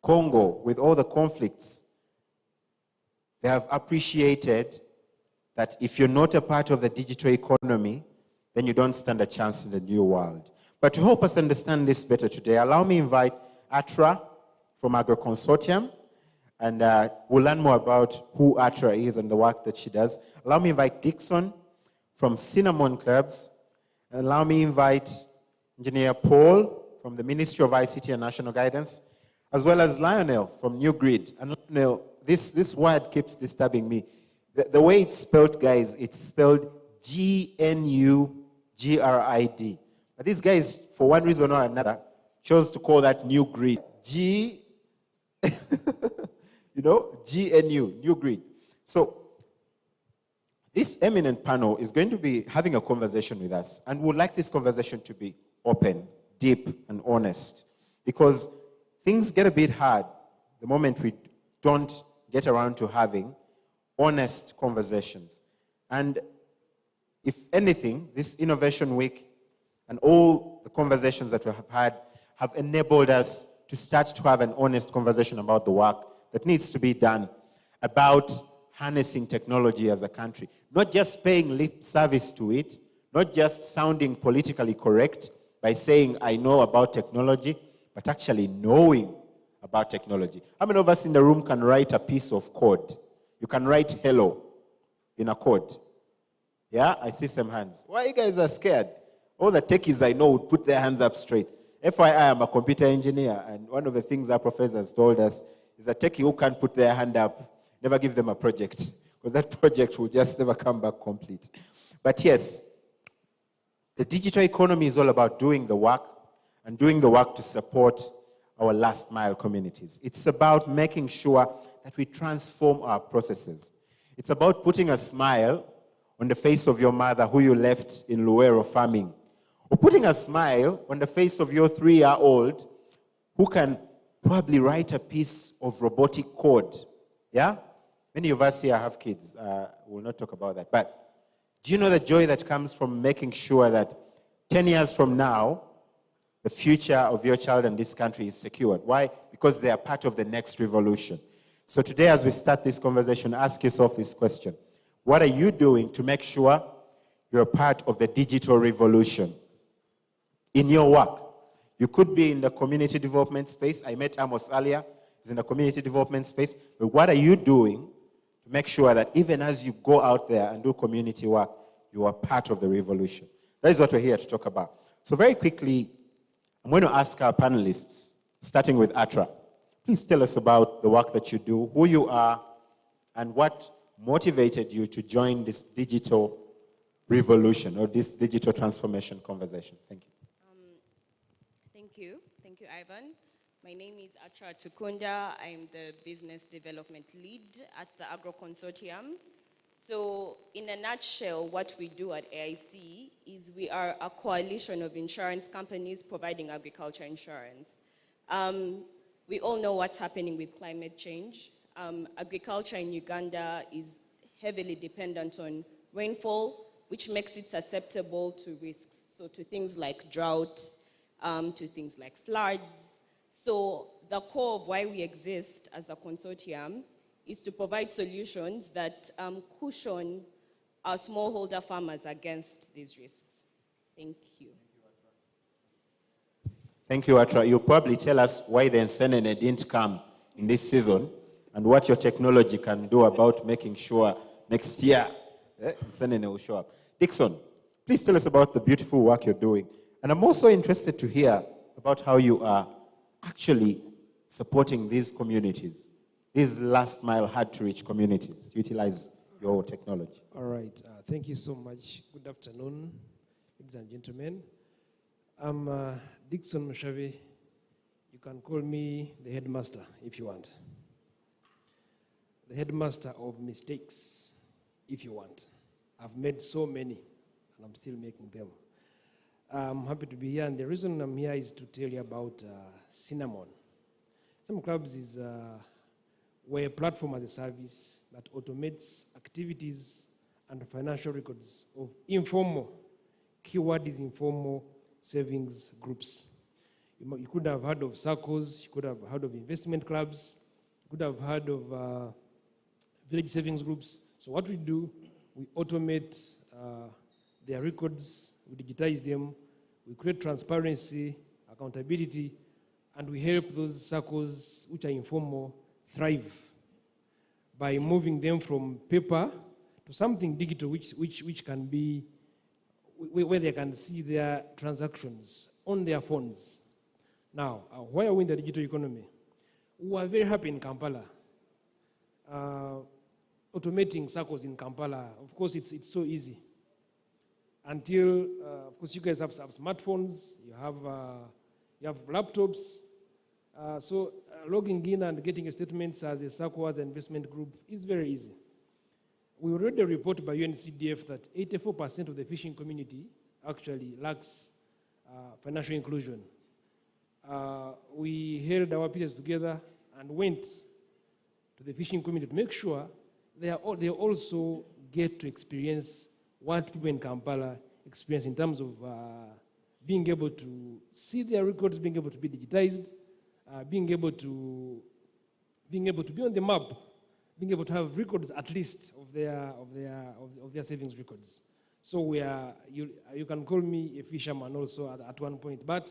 Congo, with all the conflicts, they have appreciated that if you're not a part of the digital economy, then you don't stand a chance in the new world. But to help us understand this better today, allow me to invite Atra from Agro Consortium, and we'll learn more about who Atra is and the work that she does. Allow me to invite Dixon from Cinnamon Clubs, and allow me to invite Engineer Paul from the Ministry of ICT and National Guidance, as well as Lionel from New Grid. And Lionel, this word keeps disturbing me. The way it's spelled, guys, it's spelled G-N-U-G-R-I-D. But these guys, for one reason or another, chose to call that New Grid. G-N-U, New Grid. So this eminent panel is going to be having a conversation with us, and we would like this conversation to be open, deep, and honest, because things get a bit hard the moment we don't get around to having honest conversations. And if anything, this Innovation Week and all the conversations that we have had have enabled us to start to have an honest conversation about the work that needs to be done about harnessing technology as a country. Not just paying lip service to it, not just sounding politically correct by saying, I know about technology, but actually knowing about technology. How many of us in the room can write a piece of code? You can write hello in a code. Yeah, I see some hands. Why you guys are scared? All the techies I know would put their hands up straight. FYI, I'm a computer engineer, and one of the things our professors told us is a techie who can't put their hand up, never give them a project, because that project will just never come back complete. But yes, the digital economy is all about doing the work, and doing the work to support our last mile communities. It's about making sure that we transform our processes. It's about putting a smile on the face of your mother who you left in Luero farming, or putting a smile on the face of your 3-year-old who can probably write a piece of robotic code. Yeah? Many of us here have kids. We'll not talk about that. But do you know the joy that comes from making sure that 10 years from now, the future of your child and this country is secured? Why? Because they are part of the next revolution. So today, as we start this conversation, ask yourself this question. What are you doing to make sure you're part of the digital revolution in your work? You could be in the community development space. I met Amos earlier. He's in the community development space. But what are you doing to make sure that even as you go out there and do community work, you are part of the revolution? That is what we're here to talk about. So very quickly, I'm going to ask our panelists, starting with Atra. Please tell us about the work that you do, who you are, and what motivated you to join this digital revolution or this digital transformation conversation. Thank you. Thank you, Ivan. My name is Atra Tukunda. I'm the business development lead at the Agro Consortium. So in a nutshell, what we do at AIC is we are a coalition of insurance companies providing agriculture insurance. We all know what's happening with climate change. Agriculture in Uganda is heavily dependent on rainfall, which makes it susceptible to risks. So to things like drought, to things like floods. So the core of why we exist as the consortium is to provide solutions that cushion our smallholder farmers against these risks. Thank you. Thank you, Atra. You'll probably tell us why the Nsenene didn't come in this season and what your technology can do about making sure next year Nsenene will show up. Dixon, please tell us about the beautiful work you're doing. And I'm also interested to hear about how you are actually supporting these communities, these last mile hard to reach communities, to utilize your technology. All right. Thank you so much. Good afternoon, ladies and gentlemen. I'm Dixon Mushavi. You can call me the headmaster if you want. The headmaster of mistakes if you want. I've made so many and I'm still making them. I'm happy to be here, and the reason I'm here is to tell you about Cinnamon. Cinnamon Clubs is we're a platform as a service that automates activities and financial records of informal, keyword is informal, savings groups. You could have heard of circles, you could have heard of investment clubs, you could have heard of village savings groups. So what we do, we automate their records, we digitize them, we create transparency, accountability, and we help those circles which are informal thrive by moving them from paper to something digital which can be, where they can see their transactions on their phones. Now, why are we in the digital economy? We are very happy in Kampala. Automating circles in Kampala, of course, it's so easy. Until, of course, you guys have smartphones, you have laptops. So logging in and getting a statements as a circle, as an investment group is very easy. We read a report by UNCDF that 84% of the fishing community actually lacks financial inclusion. We held our pieces together and went to the fishing community to make sure they also get to experience what people in Kampala experience in terms of being able to see their records, being able to be digitized, being able to be on the map, being able to have records at least of their savings records. So we are, you can call me a fisherman also at one point, but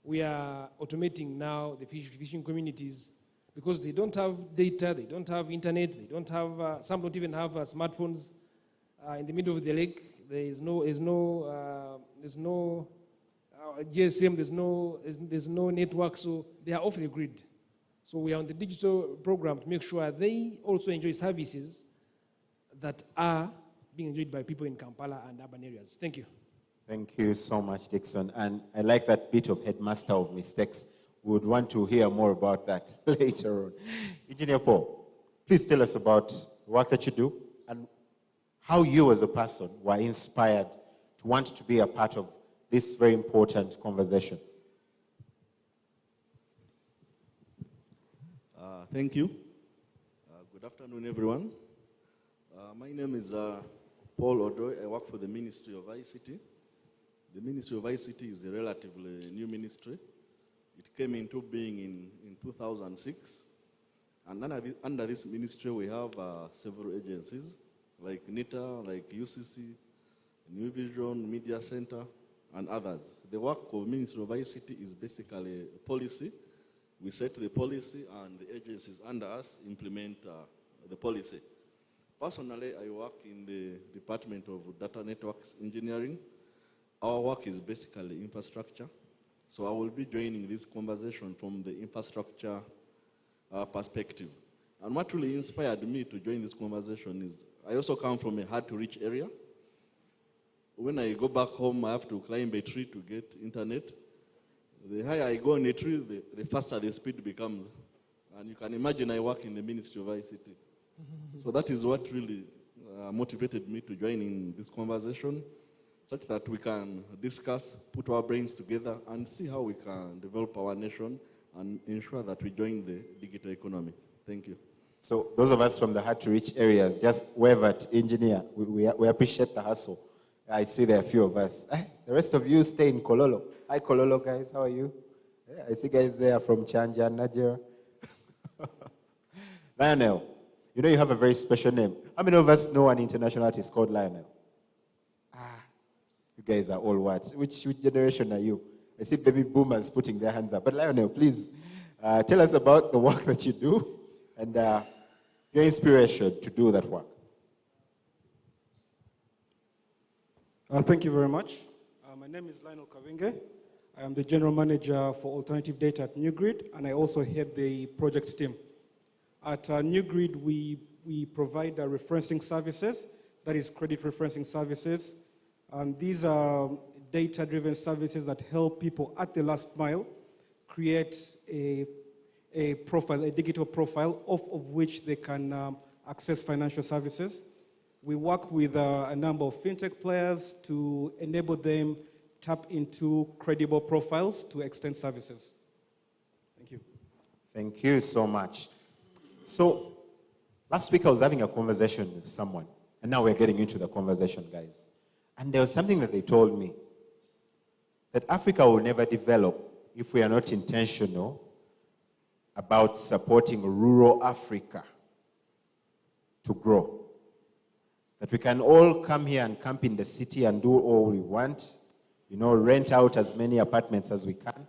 we are automating now the fishing communities because they don't have data, they don't have internet, they don't have, some don't even have smartphones in the middle of the lake. There's no GSM, there's no network, so they are off the grid. So we are on the digital program to make sure they also enjoy services that are being enjoyed by people in Kampala and urban areas. Thank you. Thank you so much, Dixon. And I like that bit of headmaster of mistakes. We would want to hear more about that later on. Engineer Paul, please tell us about the work that you do and how you as a person were inspired to want to be a part of this very important conversation. Thank you. Good afternoon, everyone. My name is Paul Odoi. I work for the Ministry of ICT. The Ministry of ICT is a relatively new ministry. It came into being in 2006. And under this ministry, we have several agencies like NITA, like UCC, New Vision, Media Center, and others. The work of Ministry of ICT is basically policy. We set the policy and the agencies under us implement the policy. Personally, I work in the Department of Data Networks Engineering. Our work is basically infrastructure. So I will be joining this conversation from the infrastructure perspective. And what really inspired me to join this conversation is I also come from a hard-to-reach area. When I go back home, I have to climb a tree to get internet. The higher I go on a tree, the faster the speed becomes. And you can imagine I work in the Ministry of ICT. So that is what really motivated me to join in this conversation, such that we can discuss, put our brains together, and see how we can develop our nation and ensure that we join the digital economy. Thank you. So those of us from the hard-to-reach areas, just wave at engineer. We appreciate the hustle. I see there are a few of us. The rest of you stay in Kololo. Hi, Kololo guys. How are you? Yeah, I see guys there from Chanja, Nigeria. Lionel, you know you have a very special name. How many of us know an international artist called Lionel? You guys are all what? Which generation are you? I see baby boomers putting their hands up. But Lionel, please tell us about the work that you do and your inspiration to do that work. Thank you very much. My name is Lionel Kavenge. I am the General Manager for Alternative Data at NewGrid, and I also head the projects team. At NewGrid, we provide referencing services, that is credit referencing services. And these are data-driven services that help people at the last mile create a profile, a digital profile, off of which they can access financial services. We work with a number of fintech players to enable them tap into credible profiles to extend services. Thank you. Thank you so much. So last week I was having a conversation with someone, and now we're getting into the conversation, guys. And there was something that they told me, that Africa will never develop if we are not intentional about supporting rural Africa to grow. That we can all come here and camp in the city and do all we want, rent out as many apartments as we can,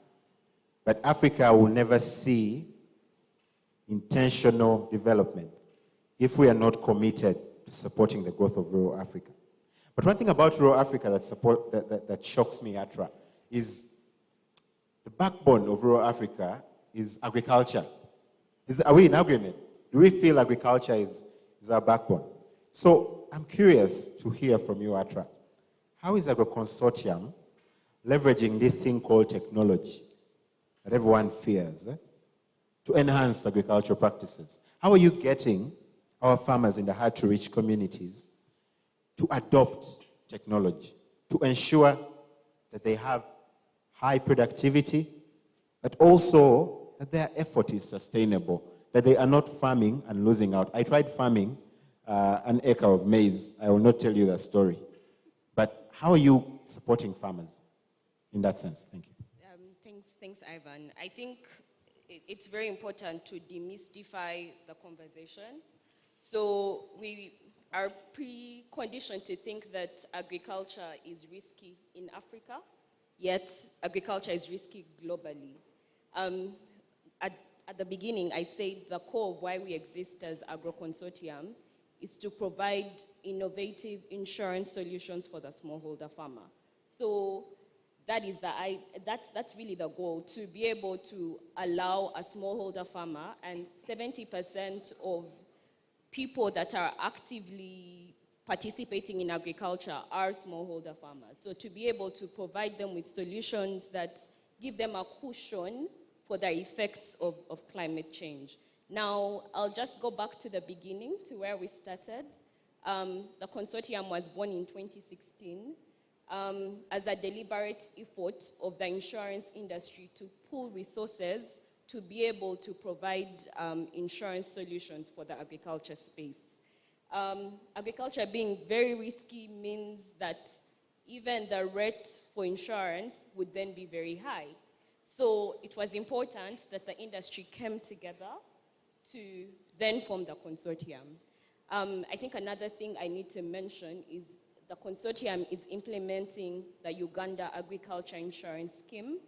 but Africa will never see intentional development if we are not committed to supporting the growth of rural Africa. But one thing about rural Africa that shocks me, Atra, is the backbone of rural Africa is agriculture. Are we in agreement? Do we feel agriculture is our backbone? So I'm curious to hear from you, Atra. How is Agro-Consortium leveraging this thing called technology that everyone fears to enhance agricultural practices? How are you getting our farmers in the hard-to-reach communities to adopt technology, to ensure that they have high productivity, but also that their effort is sustainable, that they are not farming and losing out? I tried farming an acre of maize. I will not tell you that story. But how are you supporting farmers in that sense? Thank you. Thanks, Ivan. I think it's very important to demystify the conversation. So we are preconditioned to think that agriculture is risky in Africa, yet agriculture is risky globally. At the beginning, I said the core of why we exist as Agro-Consortium is to provide innovative insurance solutions for the smallholder farmer. So that's really the goal, to be able to allow a smallholder farmer, and 70% of people that are actively participating in agriculture are smallholder farmers. So to be able to provide them with solutions that give them a cushion for the effects of climate change. Now, I'll just go back to the beginning, to where we started. The consortium was born in 2016 as a deliberate effort of the insurance industry to pool resources to be able to provide insurance solutions for the agriculture space. Agriculture being very risky means that even the rate for insurance would then be very high. So it was important that the industry came together to then form the consortium. I think another thing I need to mention is the consortium is implementing the Uganda Agriculture Insurance Scheme,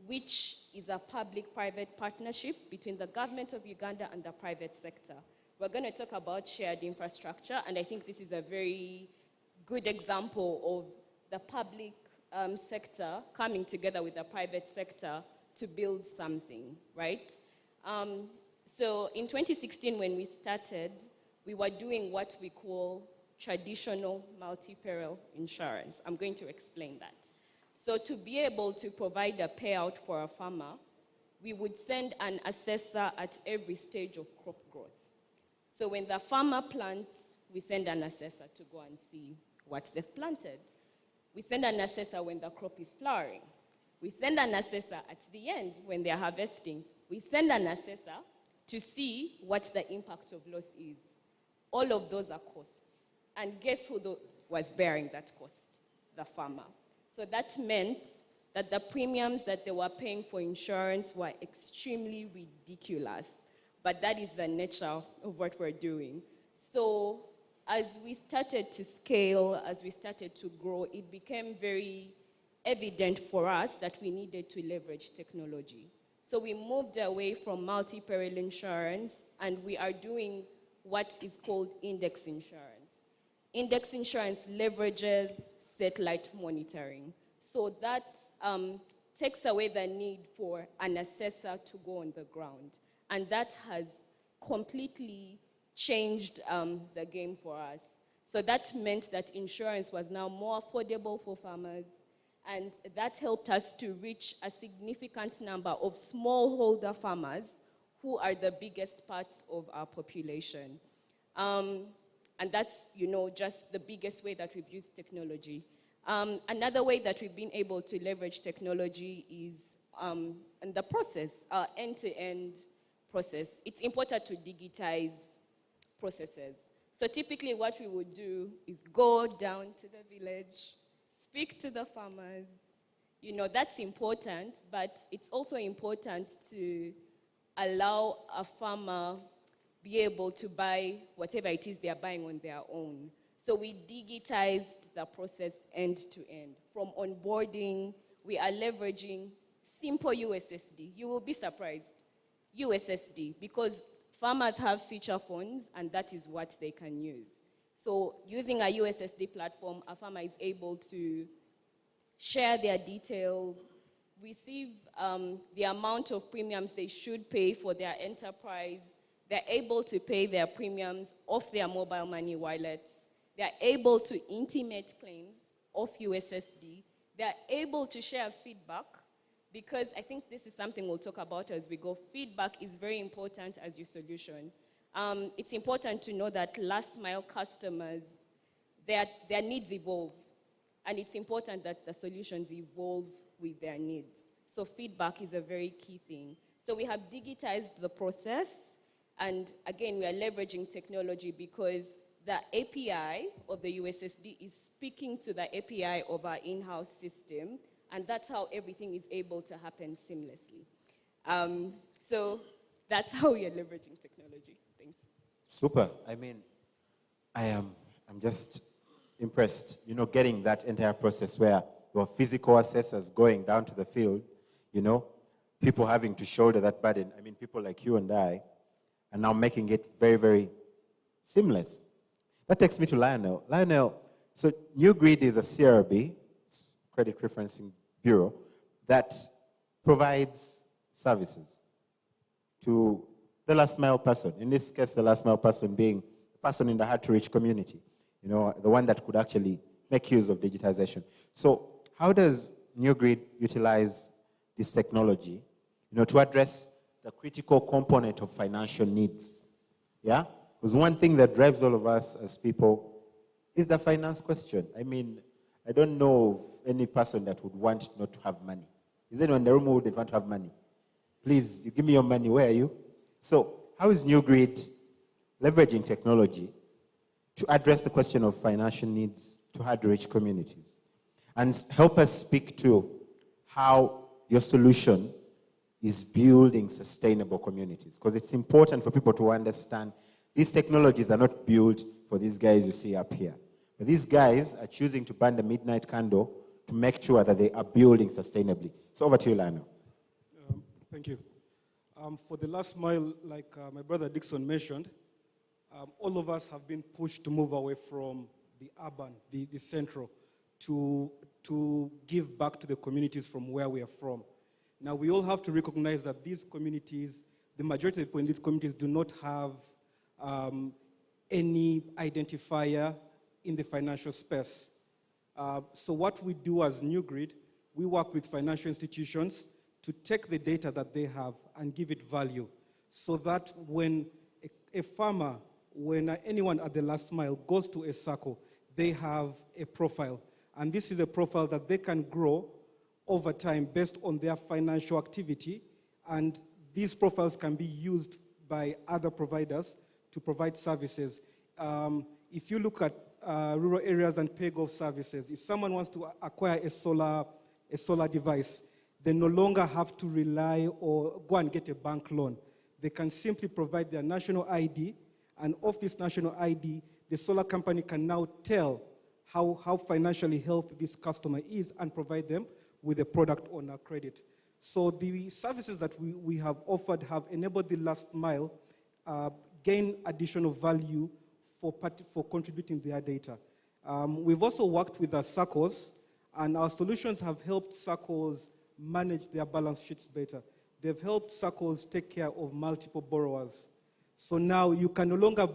which is a public-private partnership between the government of Uganda and the private sector. We're going to talk about shared infrastructure, and I think this is a very good example of the public sector coming together with the private sector to build something, right? So in 2016, when we started, we were doing what we call traditional multi-peril insurance. I'm going to explain that. So to be able to provide a payout for a farmer, we would send an assessor at every stage of crop growth. So when the farmer plants, we send an assessor to go and see what they've planted. We send an assessor when the crop is flowering. We send an assessor at the end when they're harvesting. We send an assessor to see what the impact of loss is. All of those are costs. And guess who was bearing that cost? The farmer. So that meant that the premiums that they were paying for insurance were extremely ridiculous. But that is the nature of what we're doing. So as we started to scale, as we started to grow, it became very evident for us that we needed to leverage technology. So we moved away from multi-peril insurance, and we are doing what is called index insurance. Index insurance leverages satellite monitoring. So that takes away the need for an assessor to go on the ground. And that has completely changed the game for us. So that meant that insurance was now more affordable for farmers, and that helped us to reach a significant number of smallholder farmers who are the biggest part of our population. And that's, just the biggest way that we've used technology. Another way that we've been able to leverage technology is in the process, our end-to-end process. It's important to digitize processes. So typically what we would do is go down to the village, speak to the farmers, you know, that's important, but it's also important to allow a farmer be able to buy whatever it is they're buying on their own. So we digitized the process end to end. From onboarding, we are leveraging simple USSD. You will be surprised. USSD, because farmers have feature phones, and that is what they can use. So using a USSD platform, a farmer is able to share their details, receive the amount of premiums they should pay for their enterprise. They're able to pay their premiums off their mobile money wallets. They're able to intimate claims off USSD. They're able to share feedback, because I think this is something we'll talk about as we go. Feedback is very important as your solution. It's important to know that last mile customers, their needs evolve. And it's important that the solutions evolve with their needs. So feedback is a very key thing. So we have digitized the process. And again, we are leveraging technology because the API of the USSD is speaking to the API of our in-house system. And that's how everything is able to happen seamlessly. So that's how we are leveraging technology. Thanks. Super. I mean, I'm just impressed, you know, getting that entire process where your physical assessors going down to the field, you know, people having to shoulder that burden. I mean, people like you and I are now making it very, very seamless. That takes me to Lionel. Lionel, so New Grid is a CRB, Credit Referencing Bureau, that provides services to the last mile person. In this case, the last mile person being the person in the hard-to-reach community, you know, the one that could actually make use of digitization. So how does New Grid utilize this technology, you know, to address the critical component of financial needs? Yeah? Because one thing that drives all of us as people is the finance question. I mean, I don't know of any person that would want not to have money. Is anyone in the room who would want to have money? Please, you give me your money. Where are you? So how is New Grid leveraging technology to address the question of financial needs to hard-to-reach communities? And help us speak to how your solution is building sustainable communities. Because it's important for people to understand these technologies are not built for these guys you see up here. But these guys are choosing to burn the midnight candle to make sure that they are building sustainably. So over to you, Lionel. Thank you. For the last mile, like my brother Dixon mentioned, all of us have been pushed to move away from the urban, the central, to give back to the communities from where we are from. Now, we all have to recognize that these communities, the majority of people in these communities do not have any identifier in the financial space. So what we do as New Grid, we work with financial institutions to take the data that they have and give it value, so that when a farmer, when anyone at the last mile goes to a circle, they have a profile. And this is a profile that they can grow over time based on their financial activity. And these profiles can be used by other providers to provide services. If you look at rural areas and pay-go services, if someone wants to acquire a solar device, they no longer have to rely or go and get a bank loan. They can simply provide their national ID, and off this national ID, the solar company can now tell how financially healthy this customer is and provide them with a product on a credit. So the services that we have offered have enabled the last mile gain additional value for contributing their data. We've also worked with the SACCOs, and our solutions have helped SACCOs manage their balance sheets better. They've helped SACCOs take care of multiple borrowers. So now you can no longer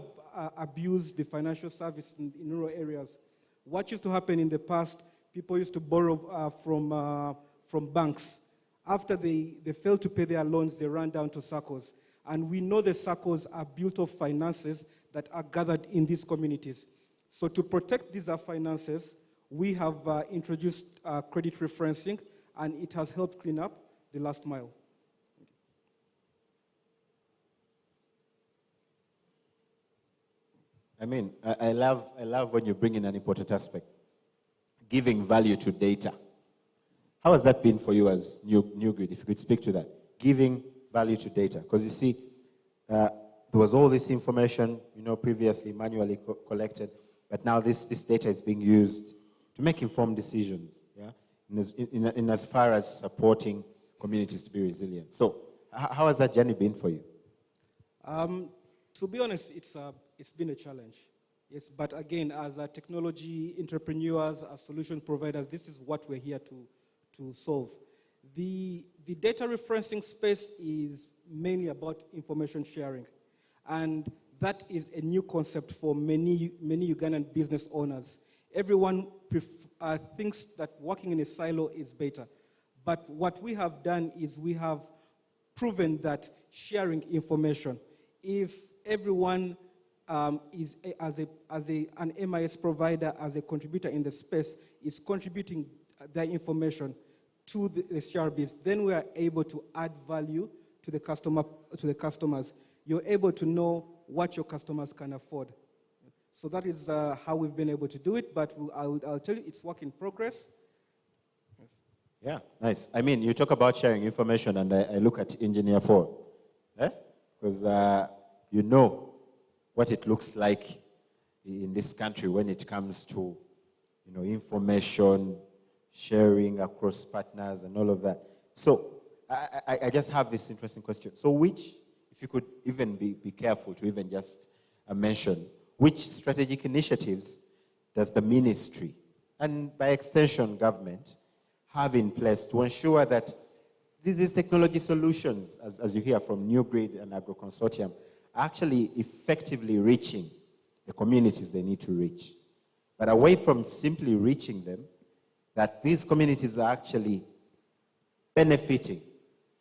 abuse the financial service in rural areas. What used to happen in the past, people used to borrow from banks. After they failed to pay their loans, they ran down to SACCOs. And we know the SACCOs are built of finances that are gathered in these communities. So to protect these finances, we have introduced credit referencing, and it has helped clean up the last mile. I mean, I love when you bring in an important aspect, giving value to data. How has that been for you as New Grid, if you could speak to that? Giving value to data. Because you see, there was all this information, previously manually collected, but now this data is being used to make informed decisions, yeah? In as far as supporting communities to be resilient. So how has that journey been for you? To be honest, it's been a challenge. Yes, but again, as technology entrepreneurs, as solution providers, this is what we're here to solve. The data referencing space is mainly about information sharing. And that is a new concept for many Ugandan business owners. Everyone thinks that working in a silo is better. But what we have done is we have proven that sharing information, if everyone is an MIS provider, as a contributor in the space, is contributing their information to the CRBs, then we are able to add value to the customers. You're able to know what your customers can afford. So that is how we've been able to do it, but I'll tell you, it's work in progress. Yeah, nice. I mean, you talk about sharing information, and I look at Engineer Paul, because you know what it looks like in this country when it comes to, information sharing across partners and all of that. So I just have this interesting question. So if you could even be careful to even just mention, which strategic initiatives does the ministry, and by extension government, have in place to ensure that these technology solutions, as you hear from New Grid and Agro Consortium, are actually effectively reaching the communities they need to reach? But away from simply reaching them, that these communities are actually benefiting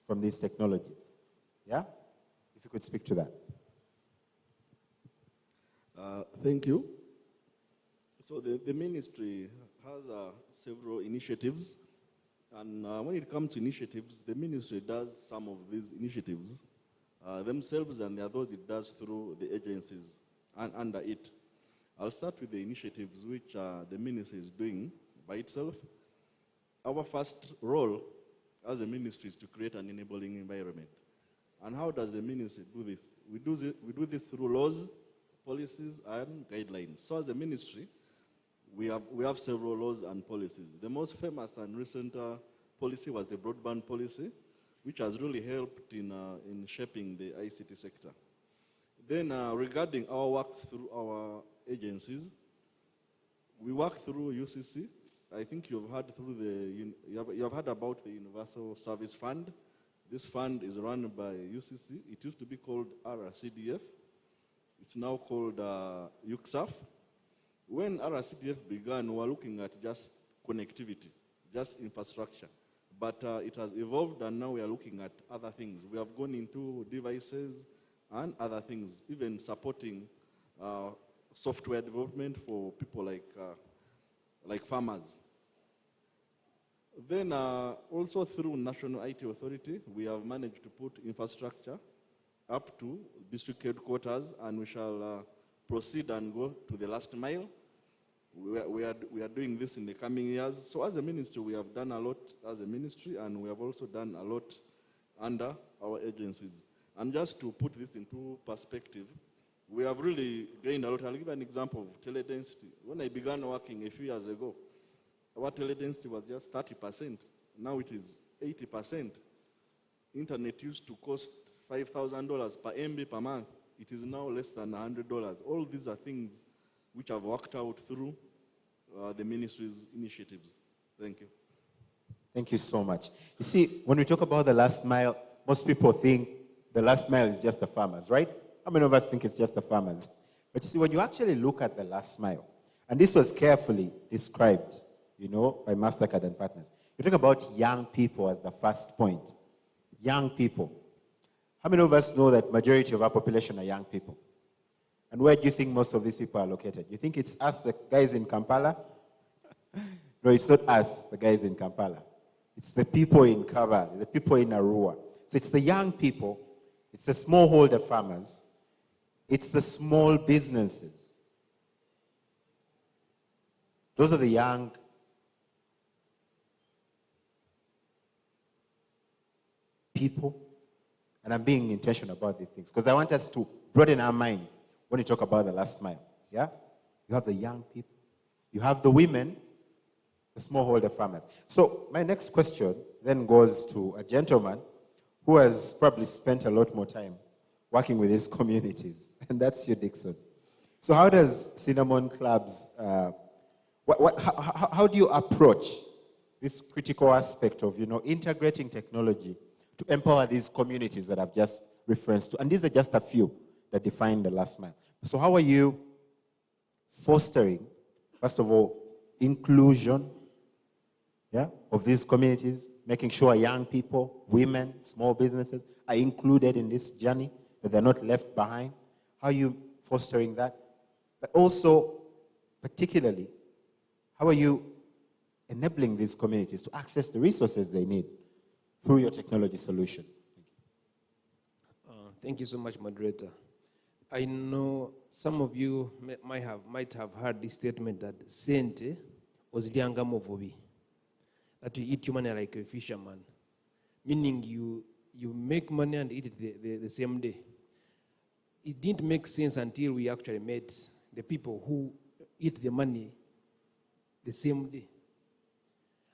from these technologies. Yeah? If you could speak to that. Thank you. So the ministry has several initiatives. And when it comes to initiatives, the ministry does some of these initiatives themselves, and there are those it does through the agencies under it. I'll start with the initiatives which the ministry is doing by itself. Our first role as a ministry is to create an enabling environment. And how does the ministry do this? We do this through laws, policies, and guidelines. So as a ministry, we have several laws and policies. The most famous and recent policy was the broadband policy, which has really helped in shaping the ICT sector. Then regarding our works through our agencies, we work through UCC. I think you've heard about the Universal Service Fund. This fund is run by UCC. It used to be called RCDF. It's now called UCSAF. When RCDF began, we were looking at just connectivity, just infrastructure. But it has evolved, and now we are looking at other things. We have gone into devices and other things, even supporting software development for people like farmers. Then also through National IT Authority, we have managed to put infrastructure up to district headquarters, and we shall proceed and go to the last mile. We are doing this in the coming years. So as a ministry, we have done a lot as a ministry, and we have also done a lot under our agencies. And just to put this into perspective, we have really gained a lot. I'll give an example of teledensity. When I began working a few years ago, our teledensity was just 30%. Now it is 80%. Internet used to cost $5,000 per MB per month. It is now less than $100. All these are things which have worked out through the ministry's initiatives. Thank you. Thank you so much. You see, when we talk about the last mile, most people think the last mile is just the farmers, right? How many of us think it's just the farmers? But you see, when you actually look at the last mile, and this was carefully described, by MasterCard and partners, you talk about young people as the first point. Young people. How many of us know that majority of our population are young people? And where do you think most of these people are located? You think it's us, the guys in Kampala? No, it's not us, the guys in Kampala. It's the people in Kava, the people in Arua. So it's the young people, it's the smallholder farmers, it's the small businesses. Those are the young people. And I'm being intentional about these things because I want us to broaden our mind when we talk about the last mile. Yeah? You have the young people, you have the women, the smallholder farmers. So my next question then goes to a gentleman who has probably spent a lot more time working with his communities, and that's you, Dixon. So how does Cinnamon Clubs, how do you approach this critical aspect of, integrating technology to empower these communities that I've just referenced to? And these are just a few that define the last mile. So how are you fostering, first of all, inclusion of these communities, making sure young people, women, small businesses are included in this journey, that they're not left behind? How are you fostering that? But also, particularly, how are you enabling these communities to access the resources they need through your technology solution? Thank you so much, moderator. I know some of you might have heard this statement that Sente was lianga movobi, that you eat your money like a fisherman, meaning you make money and eat it the same day. It didn't make sense until we actually met the people who eat the money the same day.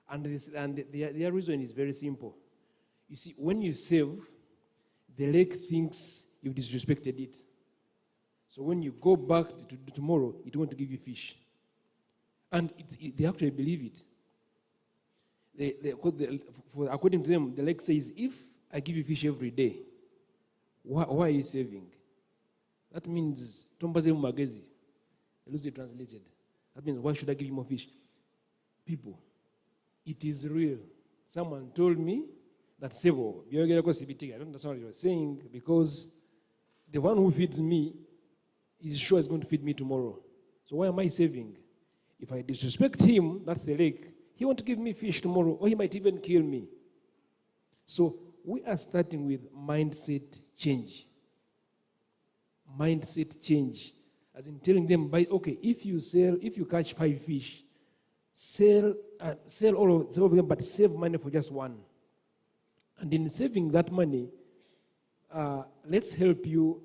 And their reason is very simple. You see, when you save, the lake thinks you've disrespected it. So when you go back to tomorrow, it won't give you fish. And they actually believe it. According to them, the lake says, if I give you fish every day, why are you saving? That means, Tombaze Magezi, loosely translated. That means, why should I give you more fish? People, it is real. Someone told me that Sevo, I don't understand what you were saying, because the one who feeds me is sure is going to feed me tomorrow. So why am I saving? If I disrespect him, that's the lake, he won't give me fish tomorrow, or he might even kill me. So we are starting with mindset change. Mindset change. As in telling them, okay, if you catch 5 fish, sell all of them, but save money for just one. And in saving that money, let's help you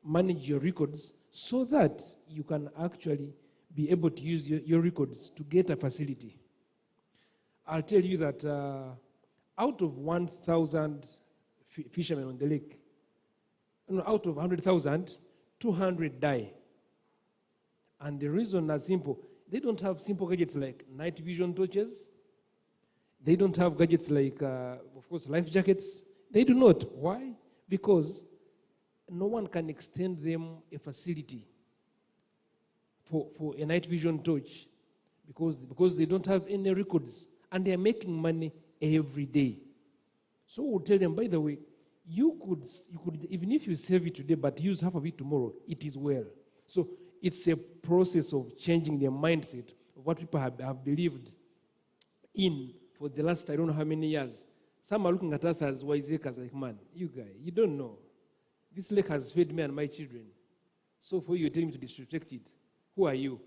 manage your records so that you can actually be able to use your records to get a facility. I'll tell you that out of 1,000 fishermen on the lake, out of 100,000, 200 die. And the reason is simple. They don't have simple gadgets like night vision torches. They don't have gadgets like, of course, life jackets. They do not. Why? Because no one can extend them a facility for a night vision torch because they don't have any records. And they are making money every day. So we'll tell them, by the way, you could, even if you save it today, but use half of it tomorrow, it is well. So it's a process of changing their mindset of what people have believed in for the last, I don't know how many years. Some are looking at us as wiseacres, like, man, you guys, you don't know. This lake has fed me and my children. So for you, you're telling me to disrespect it. Who are you?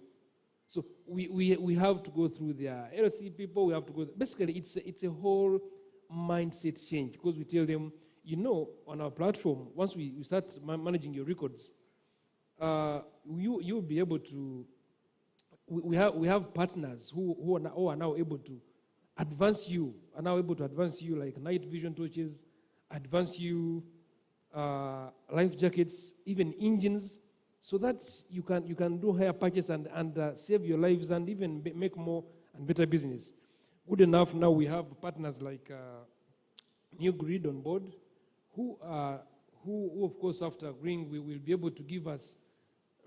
So we have to go through their LC people, we have to go, basically it's a whole mindset change, because we tell them, on our platform, once we start managing your records, you'll be able to, we have partners who are now able to advance you, like night vision torches, advance you life jackets, even engines, so that you can do higher purchase and save your lives and even make more and better business. Good enough, now we have partners like New Grid on board, who of course, after agreeing, will be able to give us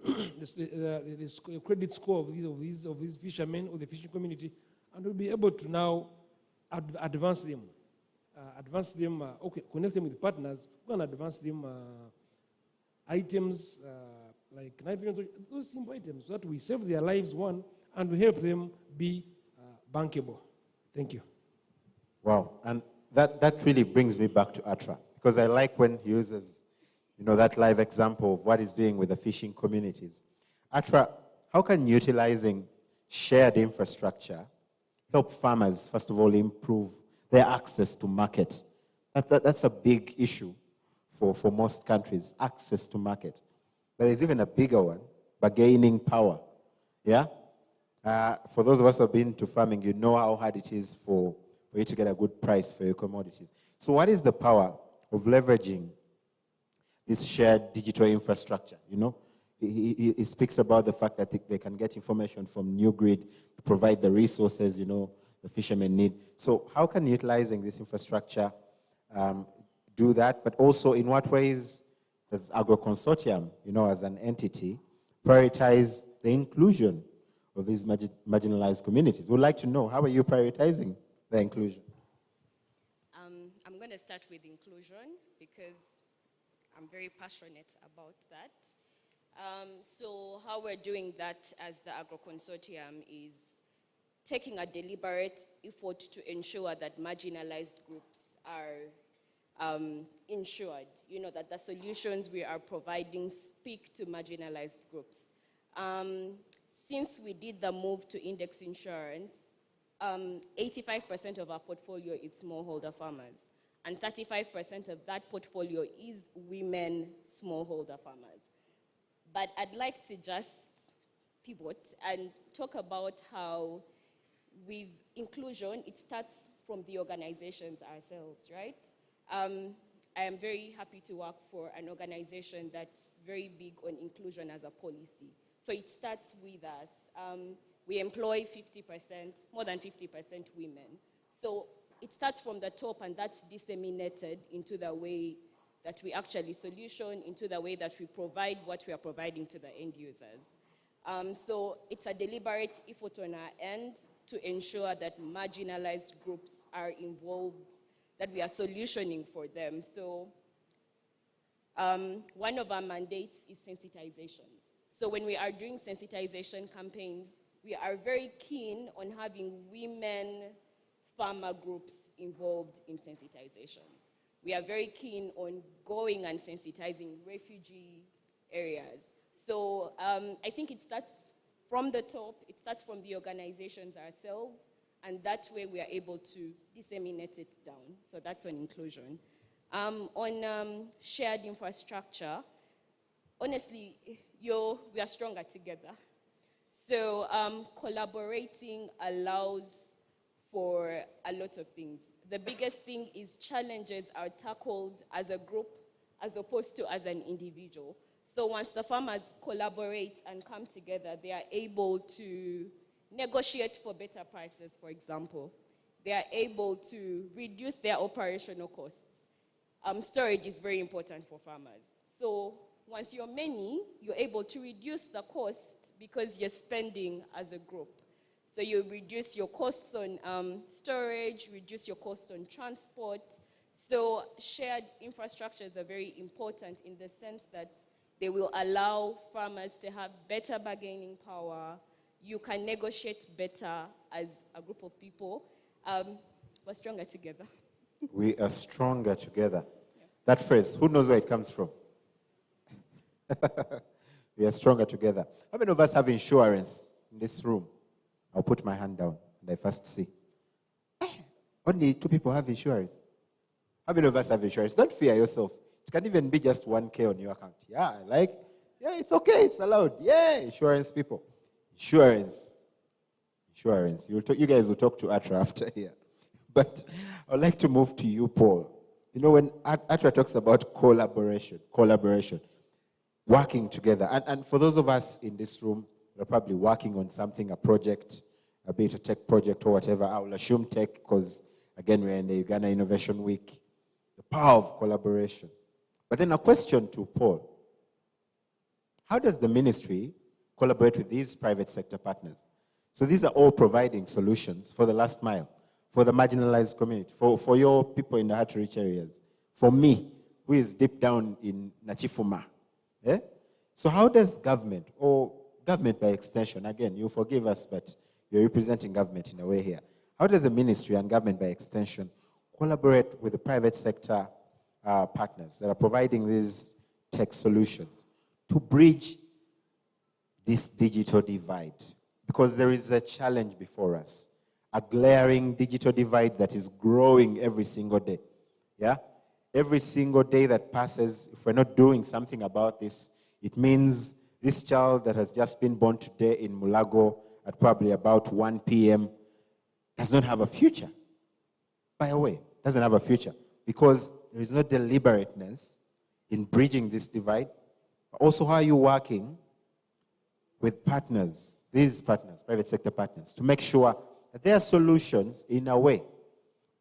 the credit score of these fishermen or the fishing community, and we'll be able to now advance them. Connect them with partners, we can advance them items like night vision, those simple items, so that we save their lives, one, and we help them be bankable. Thank you. Wow, and that really brings me back to ATRA, because I like when he uses, that live example of what he's doing with the fishing communities. ATRA, how can utilizing shared infrastructure help farmers, first of all, improve their access to market That's a big issue for most countries, access to market. But there's even a bigger one, bargaining power. Yeah? For those of us who have been to farming, you know how hard it is for you to get a good price for your commodities. So what is the power of leveraging this shared digital infrastructure? You know, he speaks about the fact that they can get information from New Grid to provide the resources, you know, the fishermen need. So how can utilizing this infrastructure do that? But also, in what ways does Agro Consortium, you know, as an entity, prioritize the inclusion of these marginalized communities? We'd like to know, how are you prioritizing the inclusion? I'm going to start with inclusion because I'm very passionate about that. So how we're doing that as the Agro Consortium is taking a deliberate effort to ensure that marginalized groups are ensured, you know, that the solutions we are providing speak to marginalized groups. Since we did the move to index insurance, 85% of our portfolio is smallholder farmers, and 35% of that portfolio is women smallholder farmers. But I'd like to just pivot and talk about how with inclusion, it starts from the organizations ourselves, right? I am very happy to work for an organization that's very big on inclusion as a policy. So it starts with us. We employ 50%, more than 50% women. So it starts from the top, and that's disseminated into the way that we actually solution, into the way that we provide what we are providing to the end users. So it's a deliberate effort on our end to ensure that marginalized groups are involved, that we are solutioning for them. So one of our mandates is sensitization. So when we are doing sensitization campaigns, we are very keen on having women farmer groups involved in sensitization. We are very keen on going and sensitizing refugee areas. So I think it starts from the top, it starts from the organizations ourselves, and that way we are able to disseminate it down. So that's on inclusion. On shared infrastructure, honestly, we are stronger together. So collaborating allows for a lot of things. The biggest thing is challenges are tackled as a group as opposed to as an individual. So once the farmers collaborate and come together, they are able to negotiate for better prices, for example. They are able to reduce their operational costs. Storage is very important for farmers. So once you're many, you're able to reduce the cost because you're spending as a group. So you reduce your costs on storage, reduce your costs on transport. So shared infrastructures are very important in the sense that they will allow farmers to have better bargaining power. You can negotiate better as a group of people. We're stronger together. We are stronger together. Yeah. That phrase, who knows where it comes from? We are stronger together. How many of us have insurance in this room? I'll put my hand down and I first see. Only 2 people have insurance. How many of us have insurance? Don't fear yourself. It can even be just 1K on your account. Yeah, it's okay, it's allowed. Yeah, insurance people. Insurance. You guys will talk to Atra after here. But I'd like to move to you, Paul. You know, when Atra talks about collaboration, working together. And for those of us in this room, we're probably working on something, a project, a bit of tech project or whatever. I will assume tech because, again, we're in the Uganda Innovation Week. The power of collaboration. But then a question to Paul. How does the ministry collaborate with these private sector partners? So these are all providing solutions for the last mile, for the marginalized community, for your people in the hard-to-reach areas, for me, who is deep down in Nachifuma. Yeah? So how does government, or government by extension, again, you forgive us, but you're representing government in a way here. How does the ministry and government by extension collaborate with the private sector partners that are providing these tech solutions to bridge this digital divide? Because there is a challenge before us, a glaring digital divide that is growing every single day. Yeah? Every single day that passes, if we're not doing something about this, it means this child that has just been born today in Mulago at probably about 1 p.m. does not have a future. By the way, doesn't have a future because there is no deliberateness in bridging this divide. Also, how are you working with partners, these partners, private sector partners, to make sure that their solutions, in a way,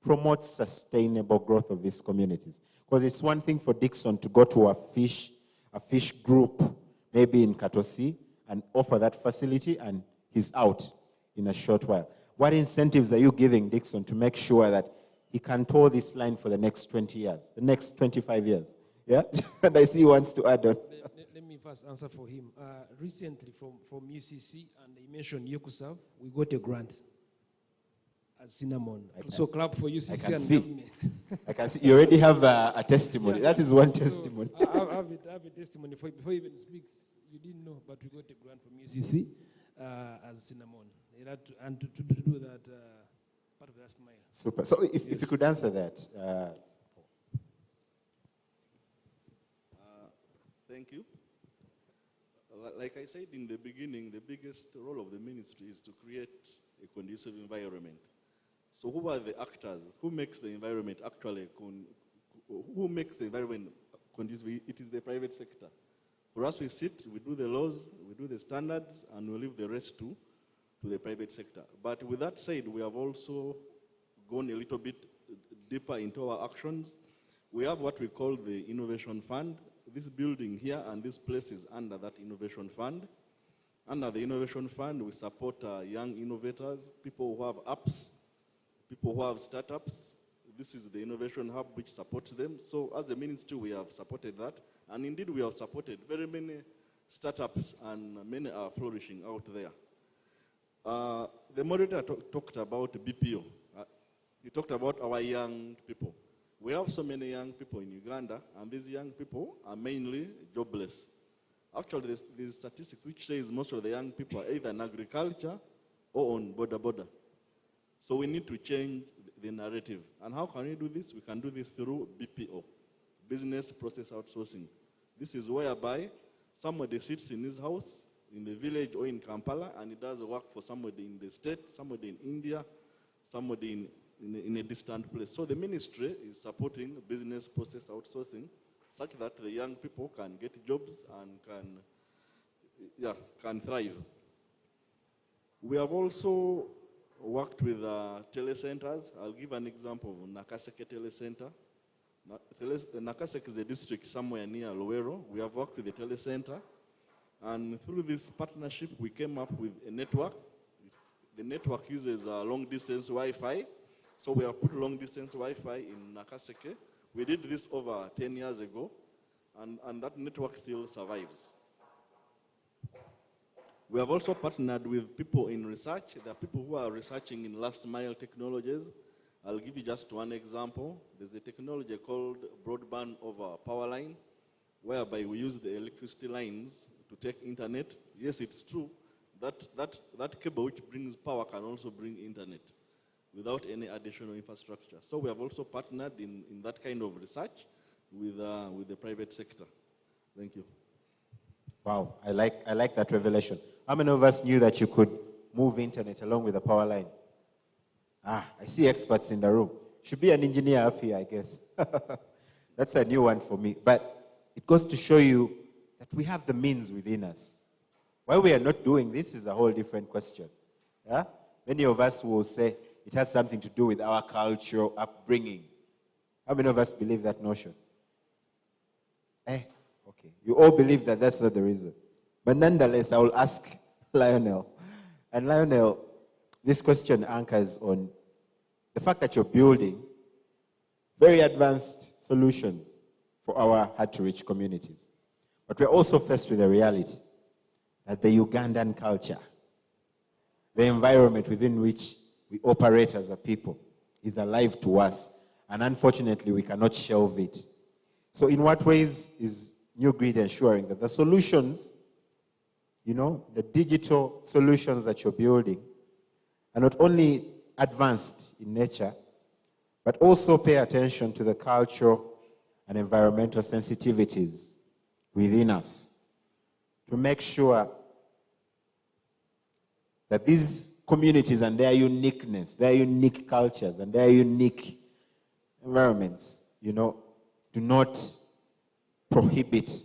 promote sustainable growth of these communities? Because it's one thing for Dixon to go to a fish group, maybe in Katosi, and offer that facility, and he's out in a short while. What incentives are you giving Dixon to make sure that he can tow this line for the next 20 years, the next 25 years? Yeah? And I see he wants to add on. Let me first answer for him. Recently from UCC, and he mentioned Yokusav, we got a grant at Cinnamon. So clap for UCC and government. I can see. You already have a testimony. Yeah. That is one testimony. So I have a testimony. Before he even speaks, you didn't know, but we got a grant from UCC as Cinnamon. And to do that, part of that smile. Super. So if you could answer that. Thank you. Like I said in the beginning, the biggest role of the ministry is to create a conducive environment. So who are the actors? Who makes the environment actually, who makes the environment conducive? It is the private sector. For us, we sit, we do the laws, we do the standards, and we leave the rest to the private sector. But with that said, we have also gone a little bit deeper into our actions. We have what we call the Innovation Fund. This building here and this place is under that Innovation Fund. Under the Innovation Fund, we support young innovators, people who have apps, people who have startups. This is the Innovation Hub which supports them. So as a ministry, we have supported that. And indeed, we have supported very many startups, and many are flourishing out there. The moderator talked about BPO. He talked about our young people. We have so many young people in Uganda, and these young people are mainly jobless. Actually, there's statistics which says most of the young people are either in agriculture or on border. So we need to change the narrative. And how can we do this? We can do this through BPO, business process outsourcing. This is whereby somebody sits in his house, in the village or in Kampala, and he does work for somebody in the state, somebody in India, somebody in a distant place. So the ministry is supporting business process outsourcing such that the young people can get jobs and can thrive. We have also worked with telecenters. I'll give an example of Nakaseke Telecenter. Nakaseke is a district somewhere near Luwero. We have worked with the telecenter, and through this partnership, we came up with a network. The network uses long-distance Wi-Fi. So we have put long-distance Wi-Fi in Nakaseke. We did this over 10 years ago, and that network still survives. We have also partnered with people in research. There are people who are researching in last-mile technologies. I'll give you just one example. There's a technology called broadband over power line, whereby we use the electricity lines to take internet. Yes, it's true. That cable which brings power can also bring internet without any additional infrastructure. So we have also partnered in that kind of research with the private sector. Thank you. Wow, I like that revelation. How many of us knew that you could move internet along with a power line? I see experts in the room. Should be an engineer up here, I guess. That's a new one for me. But it goes to show you that we have the means within us. Why we are not doing this is a whole different question. Yeah? Many of us will say it has something to do with our cultural upbringing. How many of us believe that notion? Okay. You all believe that that's not the reason. But nonetheless, I will ask Lionel. And Lionel, this question anchors on the fact that you're building very advanced solutions for our hard-to-reach communities. But we're also faced with a reality that the Ugandan culture, the environment within which we operate as a people, is alive to us. And unfortunately, we cannot shelve it. So in what ways is New Grid ensuring that the solutions, the digital solutions that you're building are not only advanced in nature, but also pay attention to the cultural and environmental sensitivities within us to make sure that these communities and their uniqueness, their unique cultures and their unique environments, do not prohibit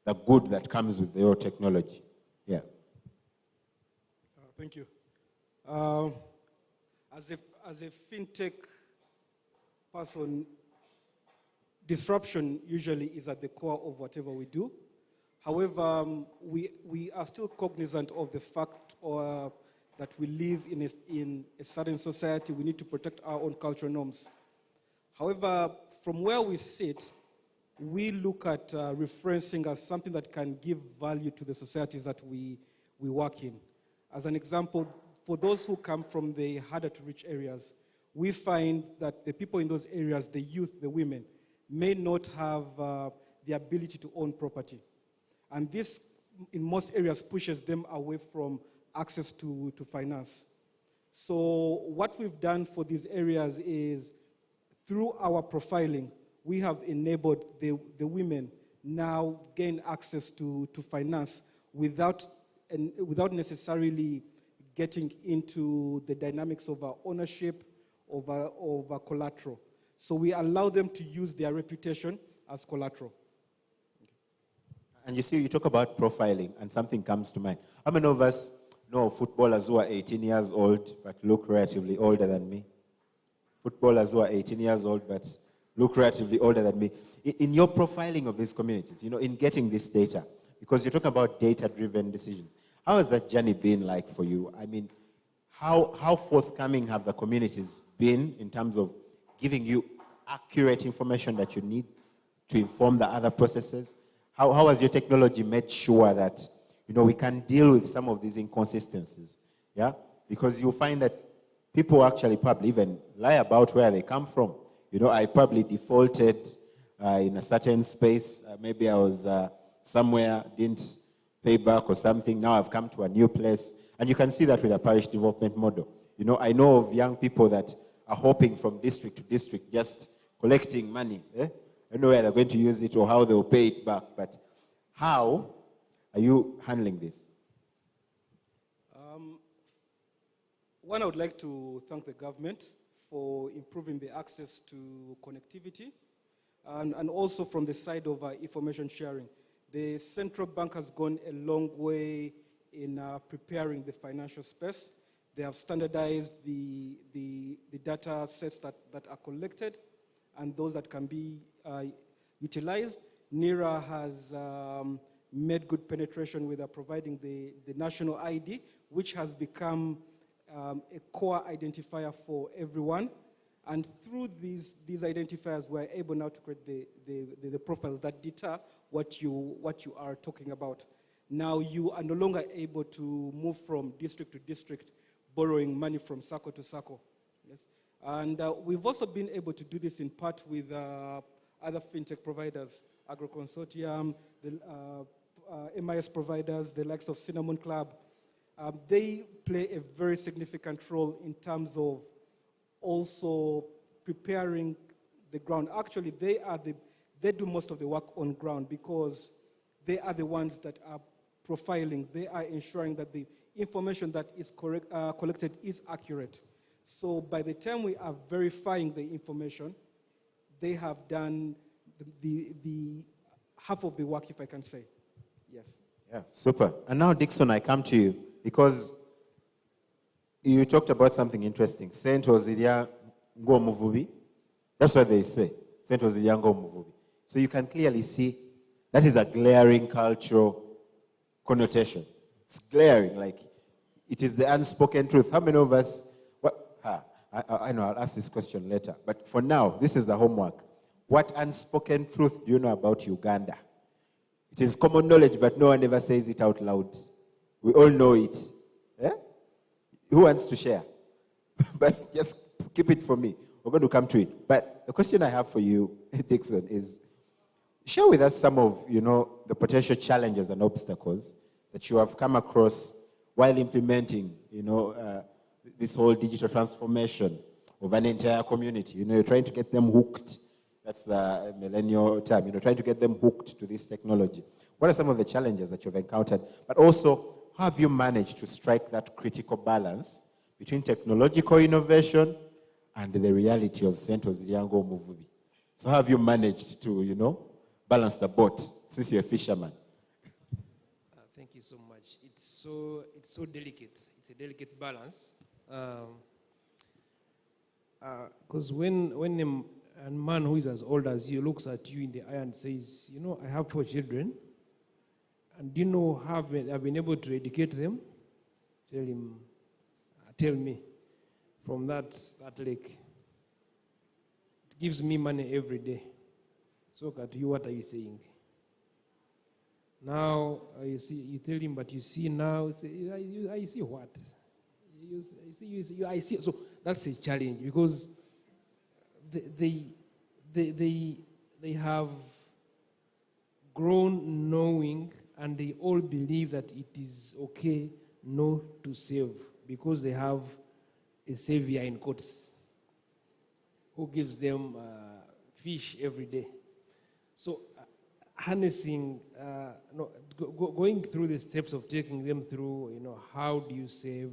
the good that comes with your technology. Yeah. Thank you. As a fintech person, disruption usually is at the core of whatever we do. However, we are still cognizant of the fact that we live in a certain society. We need to protect our own cultural norms. However, from where we sit, we look at referencing as something that can give value to the societies that we work in. As an example, for those who come from the harder to reach areas, we find that the people in those areas, the youth, the women, may not have the ability to own property. And this, in most areas, pushes them away from access to finance. So what we've done for these areas is, through our profiling, we have enabled the women now gain access to finance without necessarily getting into the dynamics of ownership of collateral. So we allow them to use their reputation as collateral. And you see, you talk about profiling, and something comes to mind. How many of us know footballers who are 18 years old but look relatively older than me? Footballers who are 18 years old but look relatively older than me. In your profiling of these communities, in getting this data, because you're talking about data-driven decision, how has that journey been like for you? I mean, how forthcoming have the communities been in terms of giving you accurate information that you need to inform the other processes? How has your technology made sure that we can deal with some of these inconsistencies? Yeah, because you find that people actually probably even lie about where they come from. I probably defaulted in a certain space. Maybe I was somewhere, didn't pay back or something. Now I've come to a new place. And you can see that with a parish development model. I know of young people that are hopping from district to district, just collecting money. I don't know where they're going to use it or how they'll pay it back. But how are you handling this? One, I would like to thank the government for improving the access to connectivity, and also from the side of information sharing. The central bank has gone a long way in preparing the financial space. They have standardized the data sets that are collected and those that can be utilized. NIRA has made good penetration with providing the national ID, which has become a core identifier for everyone. And through these identifiers, we're able now to create the profiles that deter what you are talking about. Now you are no longer able to move from district to district, borrowing money from circle to circle. Yes? And we've also been able to do this in part with other fintech providers, Agro Consortium, the MIS providers, the likes of Cinnamon Club. They play a very significant role in terms of also preparing the ground. Actually, they do most of the work on ground because they are the ones that are profiling. They are ensuring that the information that is collected is accurate. So by the time we are verifying the information, they have done the half of the work, if I can say. Yes. Yeah, super. And now, Dixon, I come to you because you talked about something interesting. Saint Ozilia Ngo Muvubi. That's what they say. Saint Ozilia Ngo Muvubi. So you can clearly see that is a glaring cultural connotation. It's glaring, like it is the unspoken truth. How many of us, I know, I'll ask this question later. But for now, this is the homework. What unspoken truth do you know about Uganda? It is common knowledge, but no one ever says it out loud. We all know it. Yeah? Who wants to share? But just keep it for me. We're going to come to it. But the question I have for you, Dixon, is share with us some of, the potential challenges and obstacles that you have come across while implementing, this whole digital transformation of an entire community. You're trying to get them hooked. That's the millennial term. Trying to get them hooked to this technology. What are some of the challenges that you've encountered? But also, how have you managed to strike that critical balance between technological innovation and the reality of Sento's Liango Muvubi? So how have you managed to, balance the boat since you're a fisherman? Thank you so much. It's so delicate. It's a delicate balance. Because when a man who is as old as you looks at you in the eye and says, I have 4 children, and do you know how I've been able to educate them? Tell him, tell me, from that lake. It gives me money every day. So at you, what are you saying? Now, you tell him, but you see now, I see what? I see. So that's a challenge because they have grown knowing, and they all believe that it is okay not to save because they have a savior in quotes who gives them fish every day. So harnessing, going through the steps of taking them through, how do you save,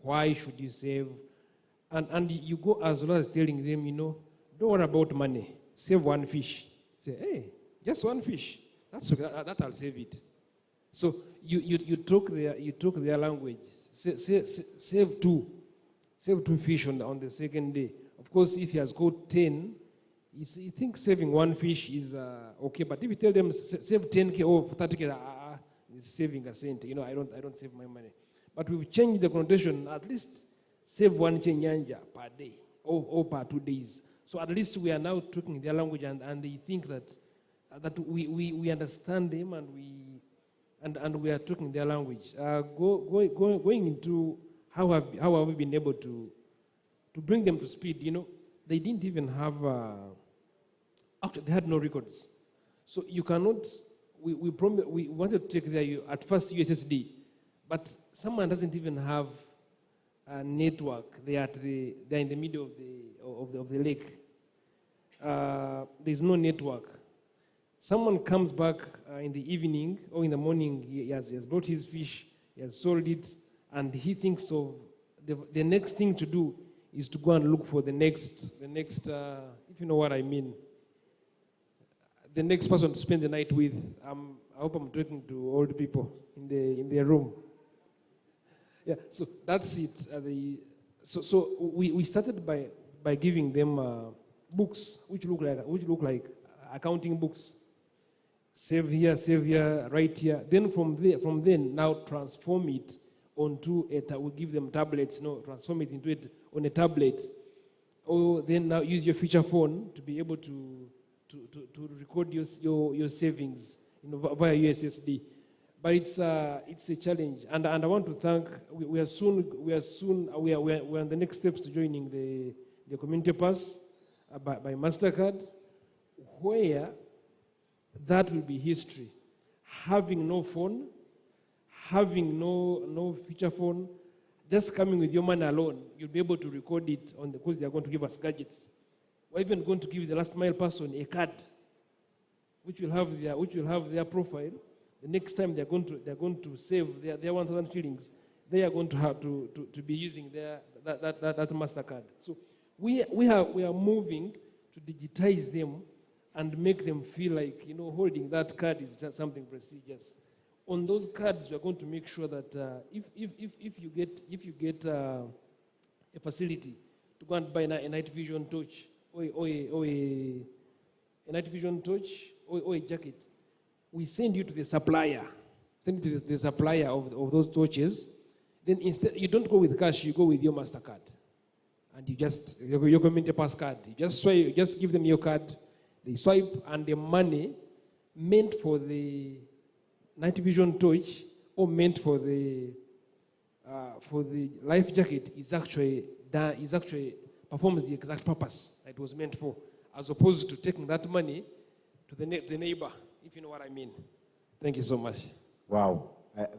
why should you save, and you go as well as telling them, don't worry about money, save 1 fish. Say, hey, just 1 fish, that's okay, that I'll save it. So you took their language, save 2 fish on the second day. Of course, if he has got 10, he thinks saving 1 fish is okay, but if you tell them save 10K or 30K, it's saving a cent. I don't save my money. But we've changed the connotation. At least save 1 chenyanja per day or per 2 days. So at least we are now talking their language, and they think that we understand them and we are talking their language. Going into how have we been able to bring them to speed? They didn't even have. Actually, they had no records. So you cannot, we wanted to take their, at first, USSD, but someone doesn't even have a network. They're in the middle of the lake. There's no network. Someone comes back in the evening or in the morning, he has brought his fish, he has sold it, and he thinks of the next thing to do is to go and look for the next, if you know what I mean, the next person to spend the night with. I hope I'm talking to old people in their room. Yeah, so that's it. So we started by giving them books which look like accounting books. Save here, write here. Then from then now transform it onto we give them tablets. Transform it into it on a tablet. Or then now use your feature phone to be able to record your savings via USSD. But it's a challenge, and I want to thank. We are on the next steps to joining the community pass by MasterCard, where that will be history. Having no phone, having no feature phone, just coming with your money alone, you'll be able to record it because they are going to give us gadgets. We're even going to give the last mile person a card, which will have their profile. The next time they're going to save their 1,000 shillings, they are going to have to be using that MasterCard. So we are moving to digitize them and make them feel like holding that card is just something prestigious. On those cards, we are going to make sure that if you get a facility to go and buy a night vision torch or a night vision torch or a jacket, we send you to the supplier. Send it to the supplier of those torches. Then instead, you don't go with cash, you go with your MasterCard. And your community pass card. You just swipe, you just give them your card, they swipe, and the money meant for the night vision torch or meant for the life jacket is actually performs the exact purpose it was meant for, as opposed to taking that money to the neighbor, if you know what I mean. Thank you so much. Wow,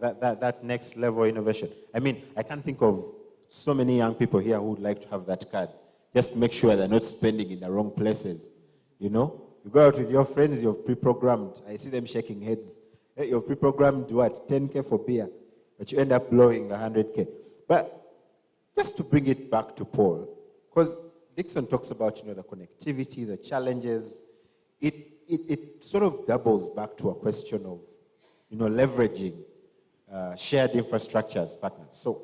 that next level innovation. I mean, I can't think of so many young people here who would like to have that card. Just make sure they're not spending in the wrong places. You know? You go out with your friends, you've pre-programmed. I see them shaking heads. Hey, you've pre-programmed what? 10K for beer. But you end up blowing 100K. But just to bring it back to Paul, because Dixon talks about, the connectivity, the challenges. It sort of doubles back to a question of, leveraging shared infrastructure as partners. So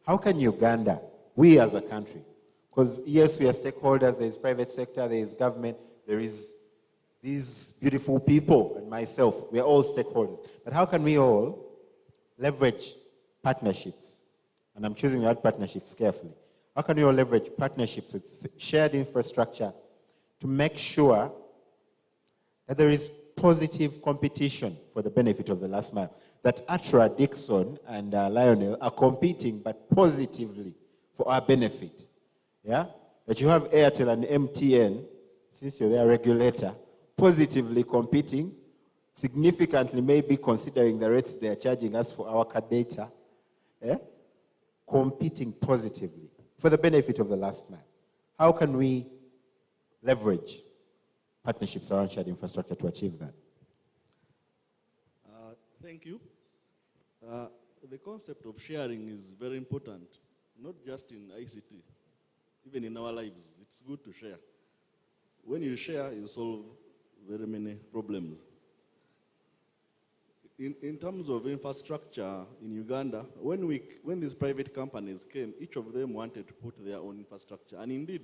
how can Uganda, we as a country, because yes, we are stakeholders, there is private sector, there is government, there is these beautiful people and myself, we are all stakeholders. But how can we all leverage partnerships? And I'm choosing that partnerships carefully. How can we all leverage partnerships with shared infrastructure to make sure that there is positive competition for the benefit of the last mile? That Atra, Dixon, and Lionel are competing, but positively for our benefit. Yeah? That you have Airtel and MTN, since you're their regulator, positively competing, significantly maybe considering the rates they are charging us for our card data, competing positively for the benefit of the last mile. How can we leverage partnerships around shared infrastructure to achieve that? Thank you. The concept of sharing is very important, not just in ICT, even in our lives. It's good to share. When you share, you solve very many problems. In terms of infrastructure in Uganda, when these private companies came, each of them wanted to put their own infrastructure. And indeed,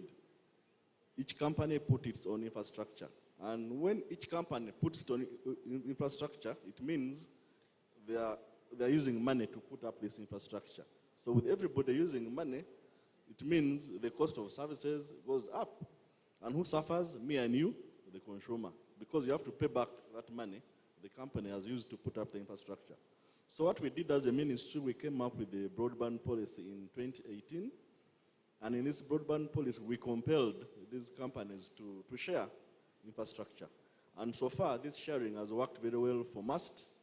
each company put its own infrastructure. And when each company puts its own infrastructure, it means they are using money to put up this infrastructure. So with everybody using money, it means the cost of services goes up. And who suffers? Me and you, the consumer. Because you have to pay back that money the company has used to put up the infrastructure. So what we did as a ministry, we came up with the broadband policy in 2018. And in this broadband policy, we compelled these companies to share infrastructure. And so far, this sharing has worked very well for masts.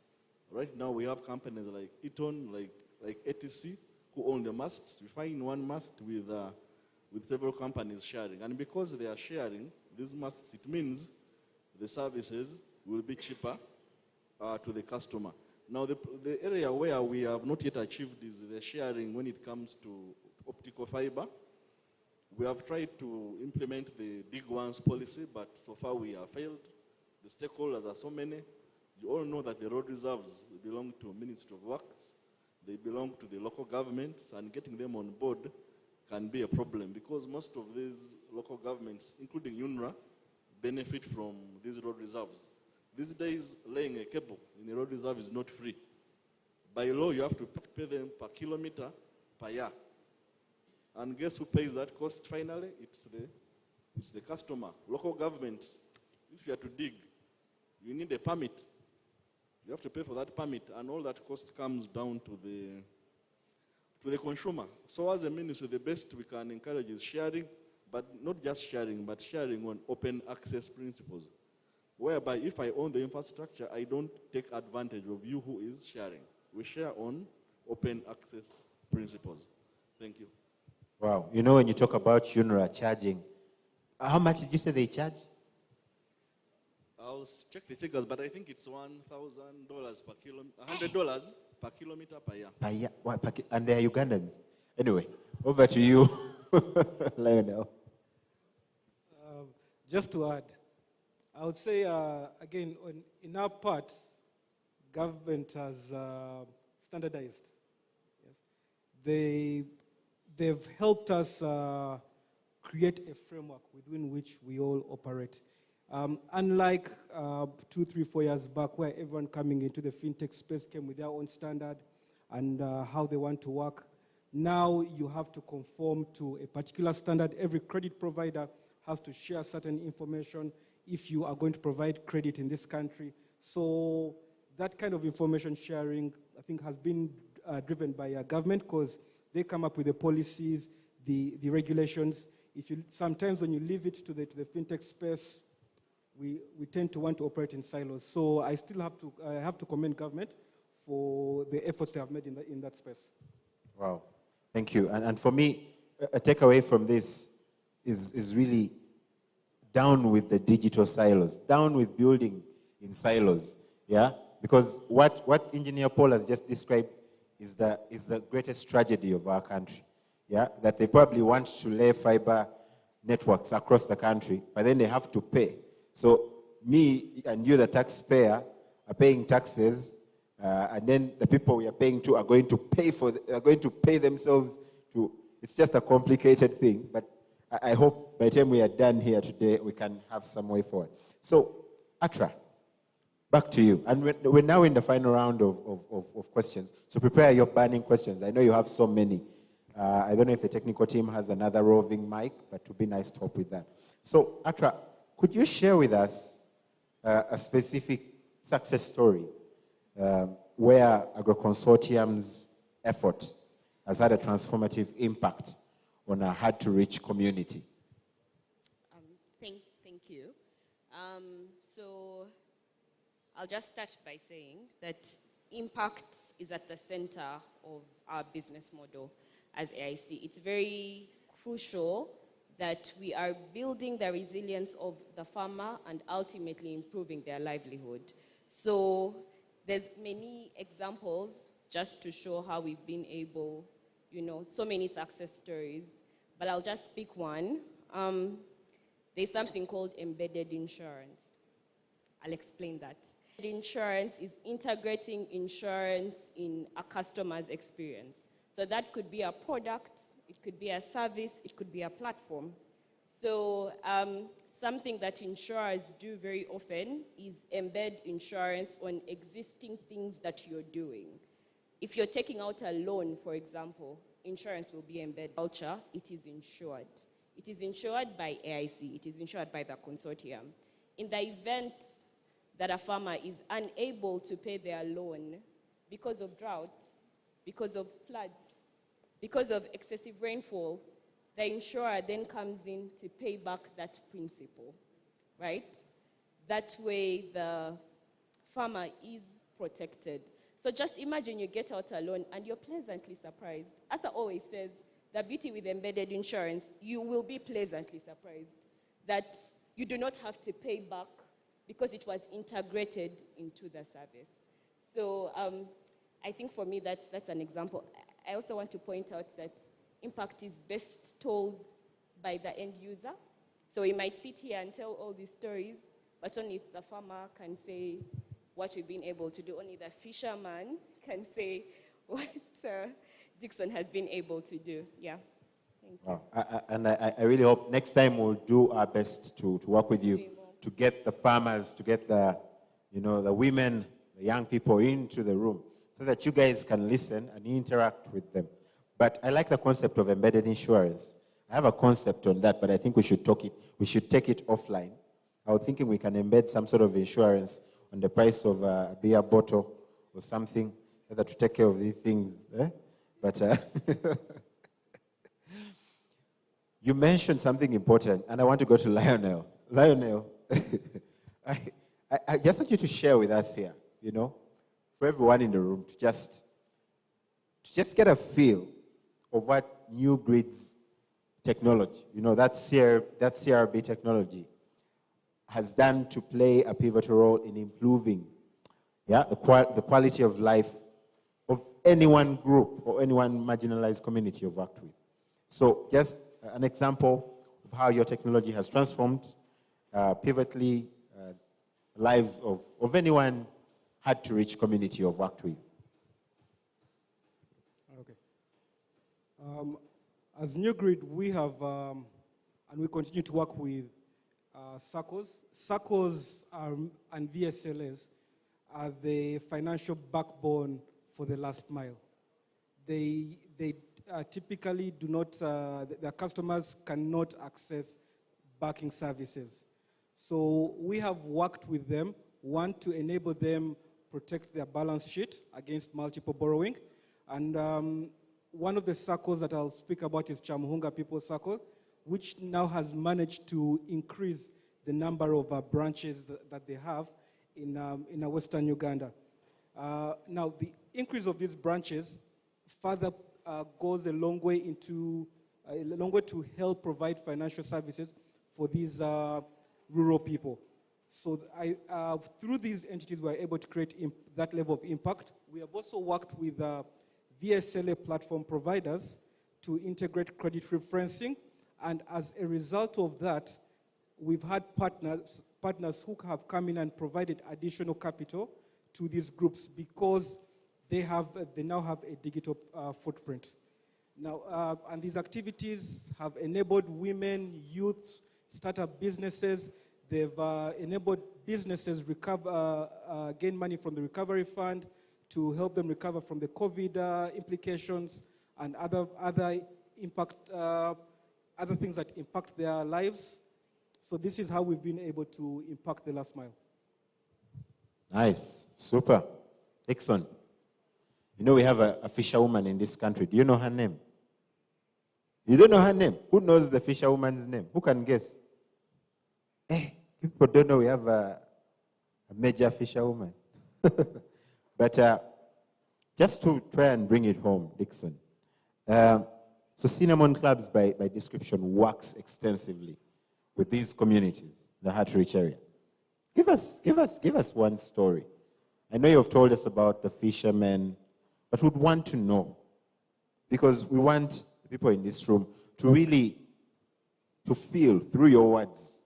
Right now, we have companies like Eaton, like ATC, who own the masts. We find one mast with several companies sharing. And because they are sharing these masts, it means the services will be cheaper to the customer. Now, the area where we have not yet achieved is the sharing when it comes to optical fiber. We have tried to implement the big ones policy, but so far we have failed. The stakeholders are so many. You all know that the road reserves belong to Ministry of Works. They belong to the local governments, and getting them on board can be a problem because most of these local governments, including UNRWA, benefit from these road reserves. These days, laying a cable in a road reserve is not free. By law, you have to pay them per kilometer per year. And guess who pays that cost finally? It's the customer. Local governments, if you are to dig, you need a permit. You have to pay for that permit, and all that cost comes down to the consumer. So as a ministry, the best we can encourage is sharing, but not just sharing, but sharing on open access principles, whereby if I own the infrastructure, I don't take advantage of you who is sharing. We share on open access principles. Thank you. Wow. When you talk about UNRWA charging, how much did you say they charge? I'll check the figures, but I think it's $1,000 per kilometer, $100 per kilometer per year. Per year? And they are Ugandans. Anyway, over to you, Lionel. Just to add, I would say, again, in our part, government has standardized. Yes. They've helped us create a framework within which we all operate. Unlike 2, 3, 4 years back, where everyone coming into the fintech space came with their own standard and how they want to work, now you have to conform to a particular standard. Every credit provider has to share certain information if you are going to provide credit in this country. So that kind of information sharing, I think, has been driven by our government because they come up with the policies, the regulations. Sometimes when you leave it to the fintech space, we tend to want to operate in silos. So I still have to commend government for the efforts they have made in that space. Wow, thank you. And for me, a takeaway from this, is really down with the digital silos, down with building in silos, yeah? Because what Engineer Paul has just described is the greatest tragedy of our country, yeah? That they probably want to lay fiber networks across the country, but then they have to pay. So me and you, the taxpayer, are paying taxes, and then the people we are paying to are going to pay themselves to. It's just a complicated thing, but I hope by the time we are done here today, we can have some way forward. So, Atra, back to you. And we're now in the final round of questions. So prepare your burning questions. I know you have so many. I don't know if the technical team has another roving mic, but it would be nice to help with that. So, Atra, could you share with us a specific success story where Agro-Consortium's effort has had a transformative impact on a hard-to-reach community? Thank you. So I'll just start by saying that impact is at the center of our business model as AIC. It's very crucial that we are building the resilience of the farmer and ultimately improving their livelihood. So there's many examples just to show how we've been able, so many success stories, but I'll just pick one. There's something called embedded insurance. I'll explain that. Insurance is integrating insurance in a customer's experience. So that could be a product, it could be a service, it could be a platform. So something that insurers do very often is embed insurance on existing things that you're doing. If you're taking out a loan, for example, insurance will be embedded. Culture, it is insured. It is insured by AIC. It is insured by the consortium. In the event that a farmer is unable to pay their loan because of drought, because of floods, because of excessive rainfall, the insurer then comes in to pay back that principal, right? That way the farmer is protected. So just imagine you get out a loan and you're pleasantly surprised. Arthur always says, the beauty with embedded insurance, you will be pleasantly surprised that you do not have to pay back because it was integrated into the service. So I think for me that's an example. I also want to point out that impact is best told by the end user. So we might sit here and tell all these stories, but only the farmer can say what we've been able to do. Only the fisherman can say what Dixon has been able to do. Yeah. Thank you. Wow. I really hope next time we'll do our best to work with you to get the farmers, to get the women, the young people into the room so that you guys can listen and interact with them. But I like the concept of embedded insurance. I have a concept on that, but I think we should take it offline. I was thinking we can embed some sort of insurance on the price of a beer bottle or something to take care of these things. But you mentioned something important, and I want to go to Lionel. Lionel, I just want you to share with us here, for everyone in the room, to just get a feel of what New Grid's technology, that CRB technology, has done to play a pivotal role in improving the quality of life of any one group or any one marginalized community you've worked with. So just an example of how your technology has transformed pivotally lives of anyone hard-to-reach community you've worked with. Okay. As New Grid, we have, and we continue to work with SACCOs. SACCOs and VSLs are the financial backbone for the last mile. They typically do not, their customers cannot access banking services. So we have worked with them, one, to enable them protect their balance sheet against multiple borrowing. And one of the SACCOs that I'll speak about is Chamuhunga People's SACCO, which now has managed to increase the number of branches that they have in Western Uganda. Now, the increase of these branches further goes a long way into to help provide financial services for these rural people. So through these entities, we are able to create that level of impact. We have also worked with VSLA platform providers to integrate credit referencing. And as a result of that, we've had partners who have come in and provided additional capital to these groups because they now have a digital footprint. Now, and these activities have enabled women, youths, startup businesses. They've enabled businesses gain money from the recovery fund to help them recover from the COVID implications and other things that impact their lives. So this is how we've been able to impact the last mile. Nice, super. Excellent. You know, we have a fisherwoman in this country. Do you know her name? You don't know her name? Who knows the fisherwoman's name? Who can guess? People don't know we have a major fisherwoman. But just to try and bring it home, Dixon. So Cinnamon Clubs, by description, works extensively with these communities, the hard-to-reach area. Give us one story. I know you've told us about the fishermen, but we'd want to know, because we want the people in this room to really feel through your words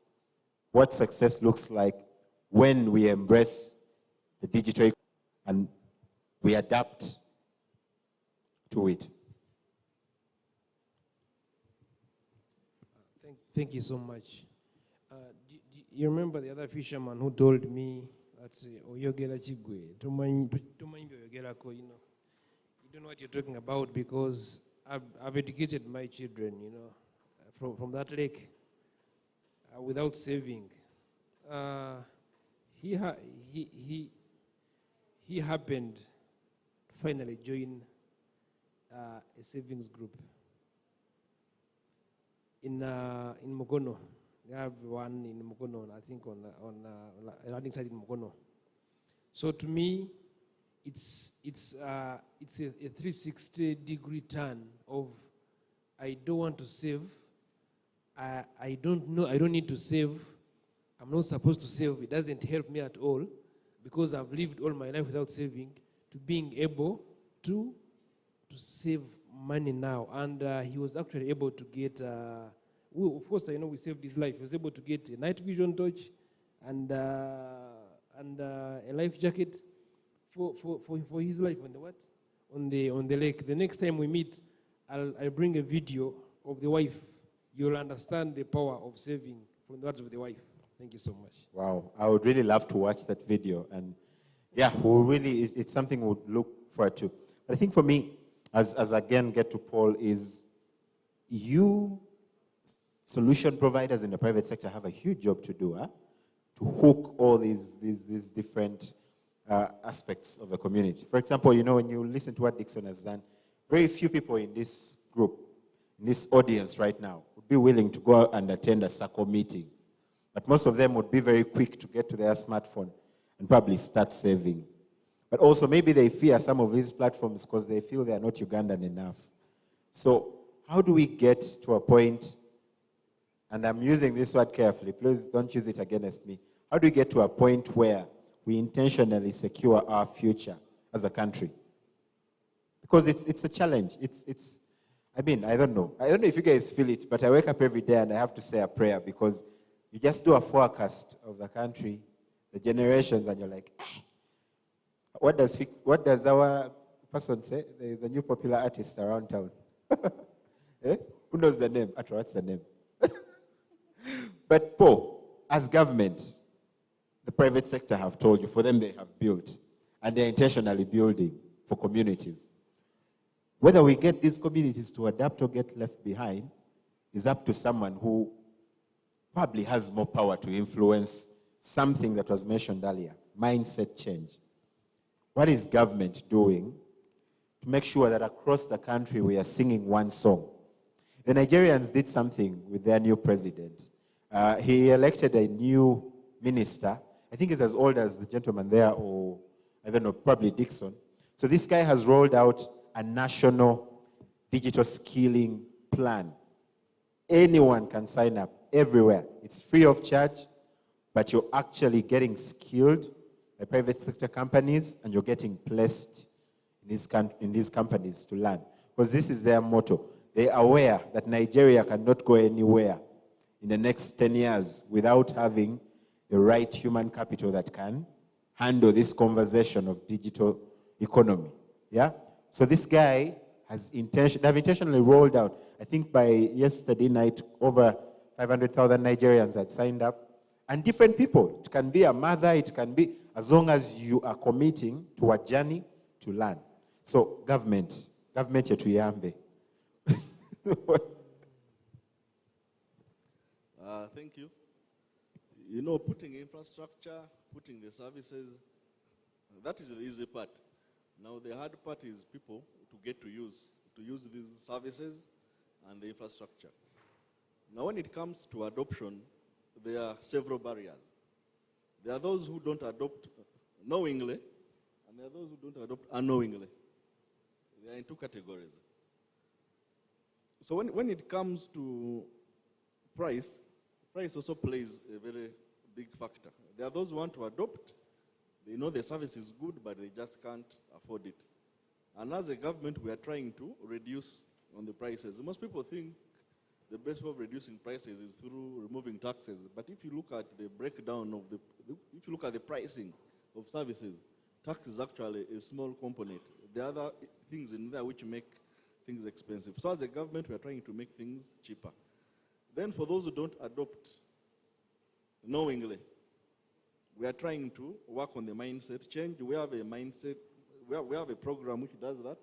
what success looks like when we embrace the digital and we adapt to it. Thank you so much. You remember the other fisherman who told me that oyogera chigwe tumanyi byoyogerako, you don't know what you're talking about, because I've educated my children, from that lake without saving. He happened to finally join a savings group in Mugono. They have one in Mugono, I think on a landing site in Mugono. So to me, it's a 360-degree turn of I don't want to save. I don't know. I don't need to save. I'm not supposed to save. It doesn't help me at all because I've lived all my life without saving. To being able to save money now, and he was actually able to get. Of course, I know we saved his life. He was able to get a night vision torch and a life jacket for his life on the what? On the lake. The next time we meet, I'll bring a video of the wife. You'll understand the power of saving from the words of the wife. Thank you so much. Wow, I would really love to watch that video, and yeah, it's something we would look forward to. But I think for me, as again get to Paul, is you solution providers in the private sector have a huge job to do, to hook all these different aspects of the community. For example, when you listen to what Dixon has done, very few people in this group, in this audience right now, would be willing to go and attend a circle meeting. But most of them would be very quick to get to their smartphone and probably start saving. But also maybe they fear some of these platforms because they feel they are not Ugandan enough. So how do we get to a point, and I'm using this word carefully, please don't use it against me. How do we get to a point where we intentionally secure our future as a country? Because it's a challenge. I don't know. I don't know if you guys feel it, but I wake up every day and I have to say a prayer, because you just do a forecast of the country, the generations, and you're like, what does our person say? There is a new popular artist around town. Who knows the name? Actually, what's the name? But Paul, as government, the private sector have told you, for them they have built, and they're intentionally building for communities. Whether we get these communities to adapt or get left behind is up to someone who probably has more power to influence something that was mentioned earlier, mindset change. What is government doing to make sure that across the country we are singing one song? The Nigerians did something with their new president. He elected a new minister. I think he's as old as the gentleman there, or I don't know, probably Dixon. So this guy has rolled out a national digital skilling plan Anyone can sign up everywhere. It's free of charge, but you're actually getting skilled by private sector companies, and you're getting placed in these companies to learn. Because this is their motto. They are aware that Nigeria cannot go anywhere in the next 10 years without having the right human capital that can handle this conversation of digital economy. Yeah? So this guy they have intentionally rolled out, I think by yesterday night, over 500,000 Nigerians had signed up. And different people. It can be a mother, it can be, as long as you are committing to a journey to learn. So government yetu yambe. Thank you. You know, putting infrastructure, putting the services, that is the easy part. Now the hard part is people to get to use these services and the infrastructure. Now when it comes to adoption, there are several barriers. There are those who don't adopt knowingly, and there are those who don't adopt unknowingly. They are in two categories. So when it comes to price also plays a very big factor. There are those who want to adopt. They know the service is good, but they just can't afford it. And as a government, we are trying to reduce on the prices. Most people think the best way of reducing prices is through removing taxes. But if you look at the breakdown of if you look at the pricing of services, tax is actually a small component. There are other things in there which make things expensive. So as a government, we are trying to make things cheaper. Then for those who don't adopt knowingly, we are trying to work on the mindset change. We have a mindset, we have a program which does that.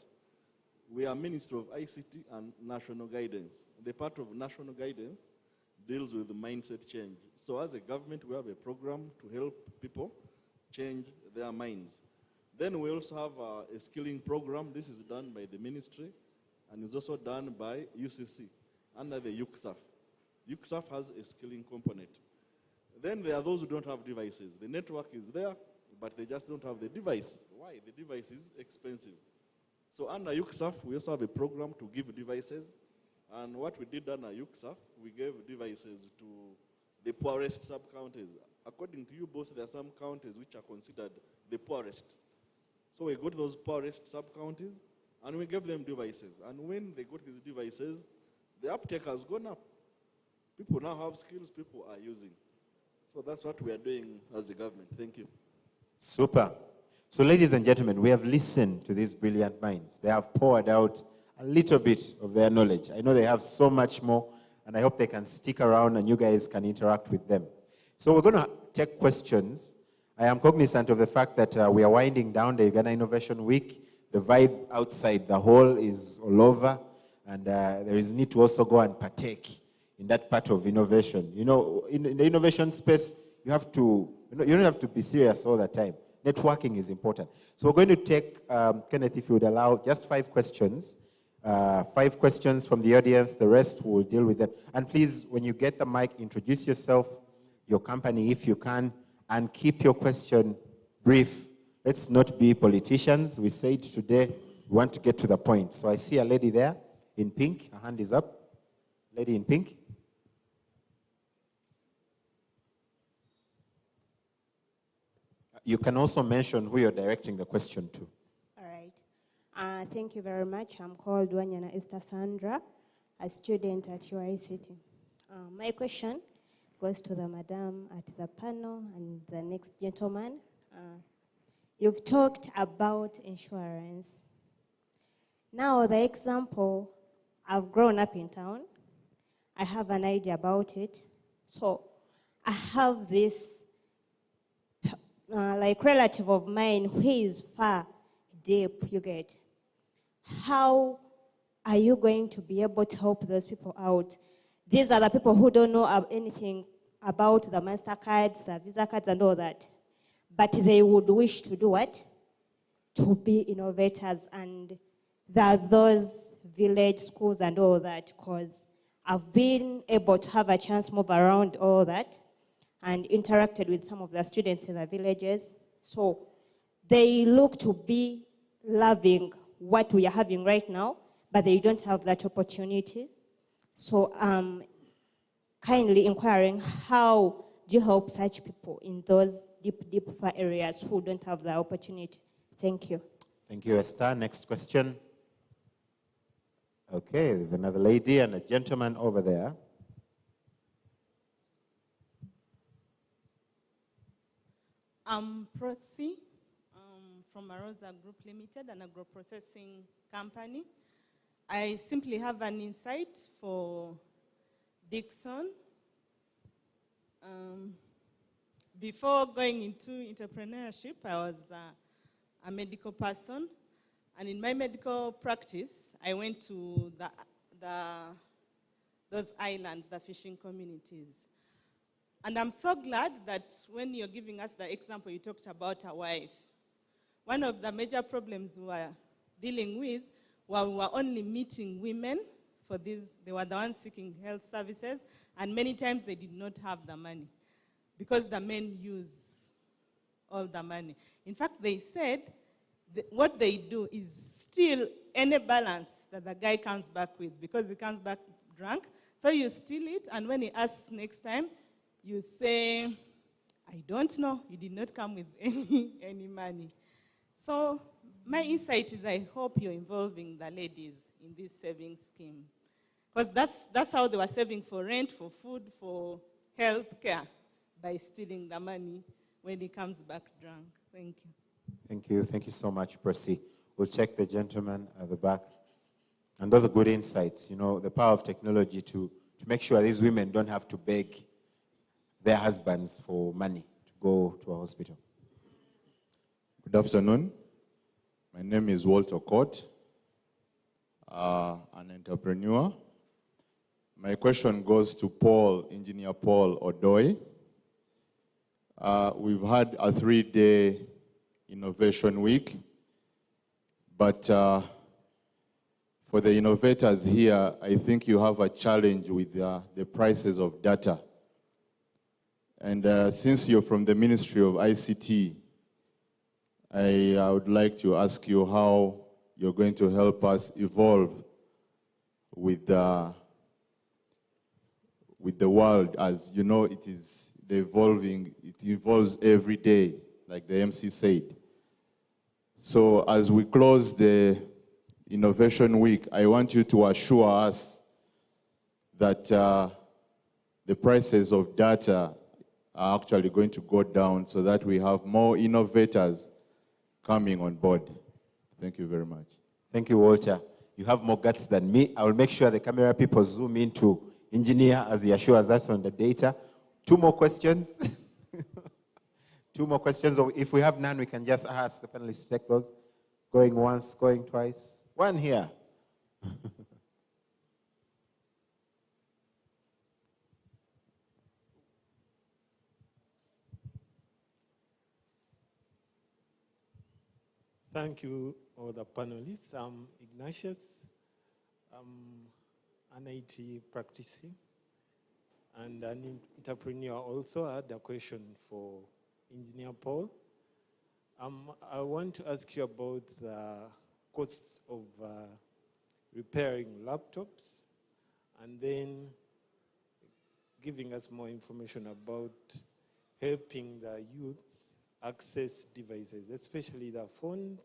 We are Ministry of ICT and National Guidance. The part of national guidance deals with the mindset change. So as a government, we have a program to help people change their minds. Then we also have a skilling program. This is done by the ministry and is also done by UCC under the UCSAF. UCSAF has a skilling component. Then there are those who don't have devices. The network is there, but they just don't have the device. Why? The device is expensive. So under UCSAF, we also have a program to give devices. And what we did under UCSAF, we gave devices to the poorest sub-counties. According to you boss, there are some counties which are considered the poorest. So we got those poorest sub-counties, and we gave them devices. And when they got these devices, the uptake has gone up. People now have skills people are using. So that's what we are doing as a government. Thank you. Super. So ladies and gentlemen, we have listened to these brilliant minds. They have poured out a little bit of their knowledge. I know they have so much more, and I hope they can stick around and you guys can interact with them. So we're going to take questions. I am cognizant of the fact that we are winding down the Uganda Innovation Week. The vibe outside the hall is all over, and there is need to also go and partake in that part of innovation. You know, in the innovation space, you have to, you don't have to be serious all the time. Networking is important. So we're going to take, Kenneth, if you would allow, just 5 questions. 5 questions from the audience. The rest we'll deal with them. And please, when you get the mic, introduce yourself, your company if you can, and keep your question brief. Let's not be politicians. We said today we want to get to the point. So I see a lady there in pink. Her hand is up. Lady in pink. You can also mention who you're directing the question to. All right. Thank you very much. I'm called Wanyana Esther Sandra, a student at UICT. My question goes to the madam at the panel and the next gentleman. You've talked about insurance. Now, the example, I've grown up in town. I have an idea about it. So I have this like relative of mine who is far deep, you get. How are you going to be able to help those people out? These are the people who don't know anything about the MasterCards, the Visa cards and all that. But they would wish to do what? To be innovators. And there are those village schools and all that, because I've been able to have a chance to move around all that and interacted with some of the students in the villages. So they look to be loving what we are having right now, but they don't have that opportunity. So kindly inquiring how do you help such people in those deep, far areas who don't have the opportunity? Thank you. Thank you, Esther. Next question. Okay, there's another lady and a gentleman over there. I'm Prosi from Arosa Group Limited, an agro-processing company. I simply have an insight for Dixon. Before going into entrepreneurship, I was a medical person. And in my medical practice, I went to those islands, the fishing communities. And I'm so glad that when you're giving us the example, you talked about a wife. One of the major problems we were dealing with was we were only meeting women for these. They were the ones seeking health services, and many times they did not have the money because the men use all the money. In fact, they said what they do is steal any balance that the guy comes back with because he comes back drunk. So you steal it, and when he asks next time, you say, I don't know, you did not come with any money. So my insight is I hope you're involving the ladies in this saving scheme. Because that's how they were saving for rent, for food, for health care, by stealing the money when he comes back drunk. Thank you. Thank you. Thank you so much, Percy. We'll check the gentleman at the back. And those are good insights, you know, the power of technology to make sure these women don't have to beg their husbands for money to go to a hospital. Good afternoon. My name is Walter Court, an entrepreneur. My question goes to Engineer Paul Odoi. We've had a 3-day innovation week, but for the innovators here, I think you have a challenge with the prices of data. And since you're from the Ministry of ICT, I would like to ask you how you're going to help us evolve with the world. As you know, it evolves every day, like the MC said. So as we close the Innovation Week, I want you to assure us that the prices of data are actually going to go down so that we have more innovators coming on board. Thank you very much. Thank you, Walter. You have more guts than me. I will make sure the camera people zoom into engineer as he assures us on the data. 2 more questions. 2 more questions. Or if we have none, we can just ask the panelists to take those. Going once, going twice. 1 here. Thank you, all the panelists. I'm Ignatius. I'm an IT practicing and an entrepreneur also. I had a question for Engineer Paul. I want to ask you about the costs of repairing laptops and then giving us more information about helping the youth access devices, especially the phones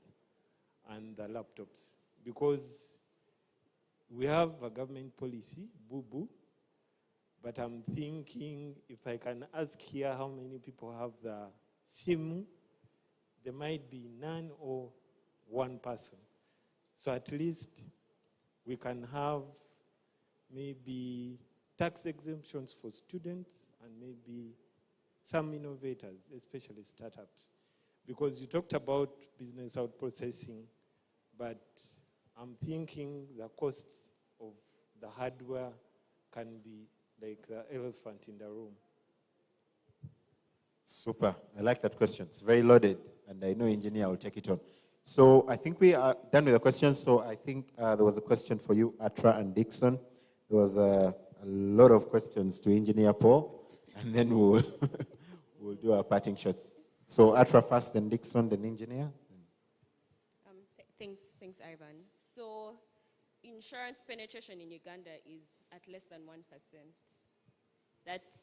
and the laptops, because we have a government policy, boo-boo, but I'm thinking if I can ask here how many people have the SIM, there might be none or 1 person. So at least we can have maybe tax exemptions for students and maybe some innovators, especially startups. Because you talked about business out processing, but I'm thinking the costs of the hardware can be like the elephant in the room. Super. I like that question. It's very loaded, and I know engineer will take it on. So I think we are done with the questions. So I think there was a question for you, Atra and Dixon. There was a lot of questions to Engineer Paul, and then we'll do our parting shots. So Atra first, then Dixon, then Engineer. Thanks, Ivan. So insurance penetration in Uganda is at less than 1%. That's,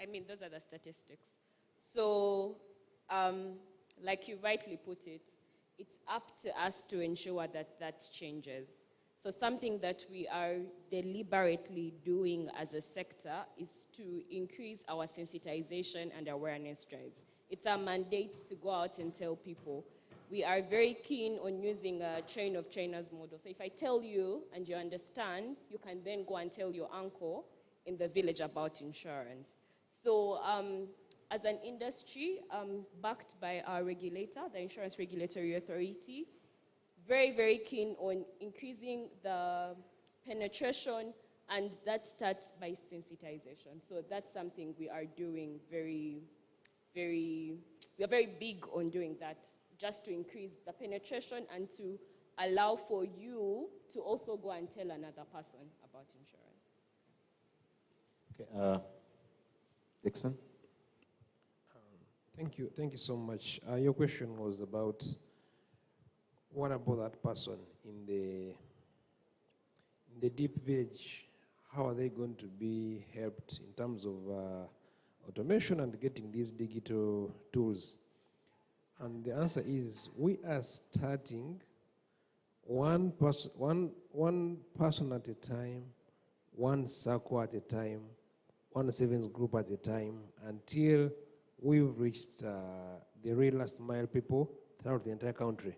I mean, those are the statistics. So, like you rightly put it, it's up to us to ensure that that changes. So something that we are deliberately doing as a sector is to increase our sensitization and awareness drives. It's our mandate to go out and tell people. We are very keen on using a chain of trainers model. So if I tell you and you understand, you can then go and tell your uncle in the village about insurance. So as an industry, backed by our regulator, the Insurance Regulatory Authority, very, very keen on increasing the penetration, and that starts by sensitization. So that's something we are doing we are very big on doing that, just to increase the penetration and to allow for you to also go and tell another person about insurance. Okay, Dixon? Thank you so much. Your question was about what about that person in the deep village? How are they going to be helped in terms of automation and getting these digital tools? And the answer is we are starting one person at a time, one circle at a time, one savings group at a time, until we've reached the real last mile people throughout the entire country.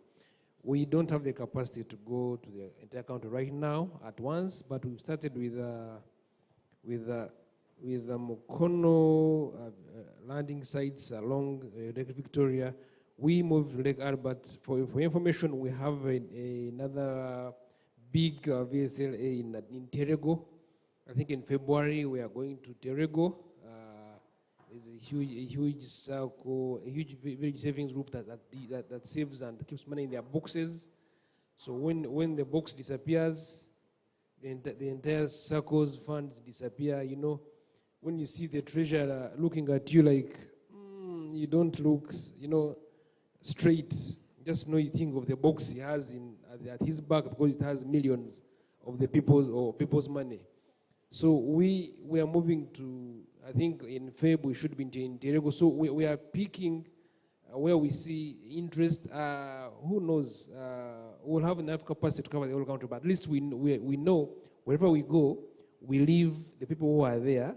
We don't have the capacity to go to the entire country right now at once, but we've started with the Mukono landing sites along Lake Victoria. We moved to Lake Albert. For information, we have another big VSLA in Terego. I think in February we are going to Terego. There's a huge circle, a huge village savings group that saves and keeps money in their boxes. So when the box disappears, the entire circle's funds disappear. You know, when you see the treasurer looking at you like, you don't look, straight. Just know you think of the box he has at his back, because it has millions of the people's money. So we are moving to, I think in Feb we should be in Terego. So we are picking where we see interest. Who knows? We'll have enough capacity to cover the whole country, but at least we know wherever we go, we leave the people who are there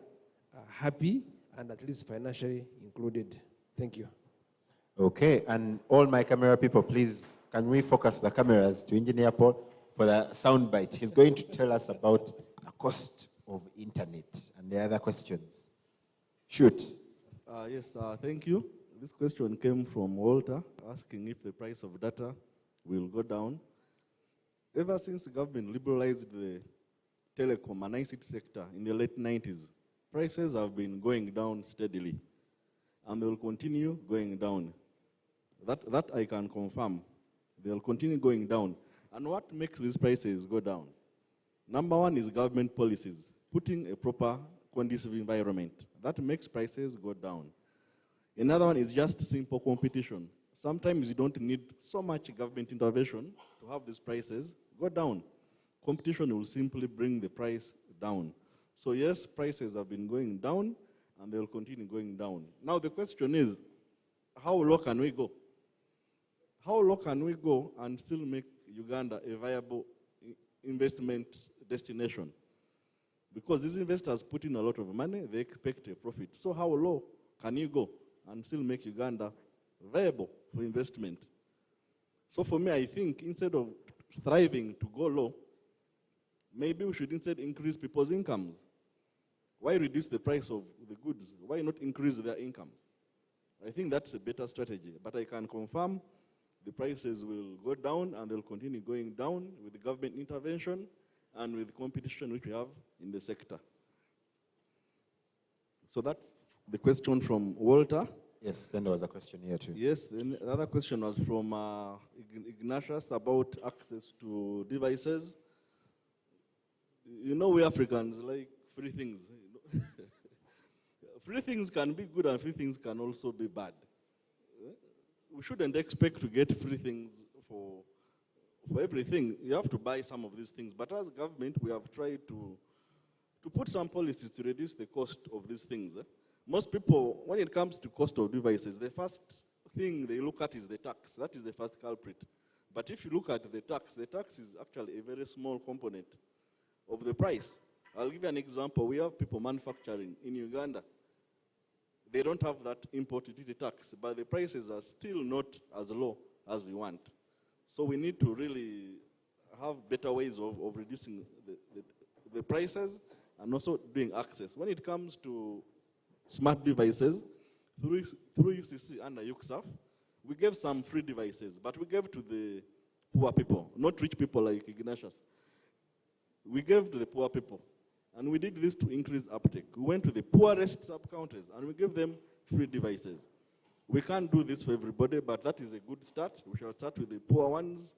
happy and at least financially included. Thank you. Okay, and all my camera people, please, can we focus the cameras to Engineer Paul for the soundbite? He's going to tell us about the cost of internet and the other questions. Shoot. Yes, thank you. This question came from Walter, asking if the price of data will go down. Ever since the government liberalized the telecom and ICT sector in the late 90s, prices have been going down steadily, and they will continue going down. That I can confirm. They'll continue going down. And what makes these prices go down? Number one is government policies, putting a proper conducive environment. That makes prices go down. Another one is just simple competition. Sometimes you don't need so much government intervention to have these prices go down. Competition will simply bring the price down. So yes, prices have been going down, and they'll continue going down. Now the question is, how low can we go? How low can we go and still make Uganda a viable investment destination? Because these investors put in a lot of money, they expect a profit. So how low can you go and still make Uganda viable for investment? So for me, I think instead of striving to go low, maybe we should instead increase people's incomes. Why reduce the price of the goods? Why not increase their incomes? I think that's a better strategy. But I can confirm the prices will go down, and they'll continue going down with the government intervention and with the competition which we have in the sector. So that's the question from Walter. Yes, then there was a question here too. Yes, then another question was from Ignatius about access to devices. You know, we Africans like free things. Free things can be good and free things can also be bad. We shouldn't expect to get free things for everything. You have to buy some of these things. But as government, we have tried to to put some policies to reduce the cost of these things. Most people, when it comes to cost of devices, the first thing they look at is the tax. That is the first culprit. But if you look at the tax is actually a very small component of the price. I'll give you an example. We have people manufacturing in Uganda. They don't have that import duty tax, but the prices are still not as low as we want. So we need to really have better ways of reducing the prices and also doing access. When it comes to smart devices, through UCC under UCSAF, we gave some free devices, but we gave to the poor people, not rich people like Ignatius. We gave to the poor people. And we did this to increase uptake. We went to the poorest sub-counties and we gave them free devices. We can't do this for everybody, but that is a good start. We shall start with the poor ones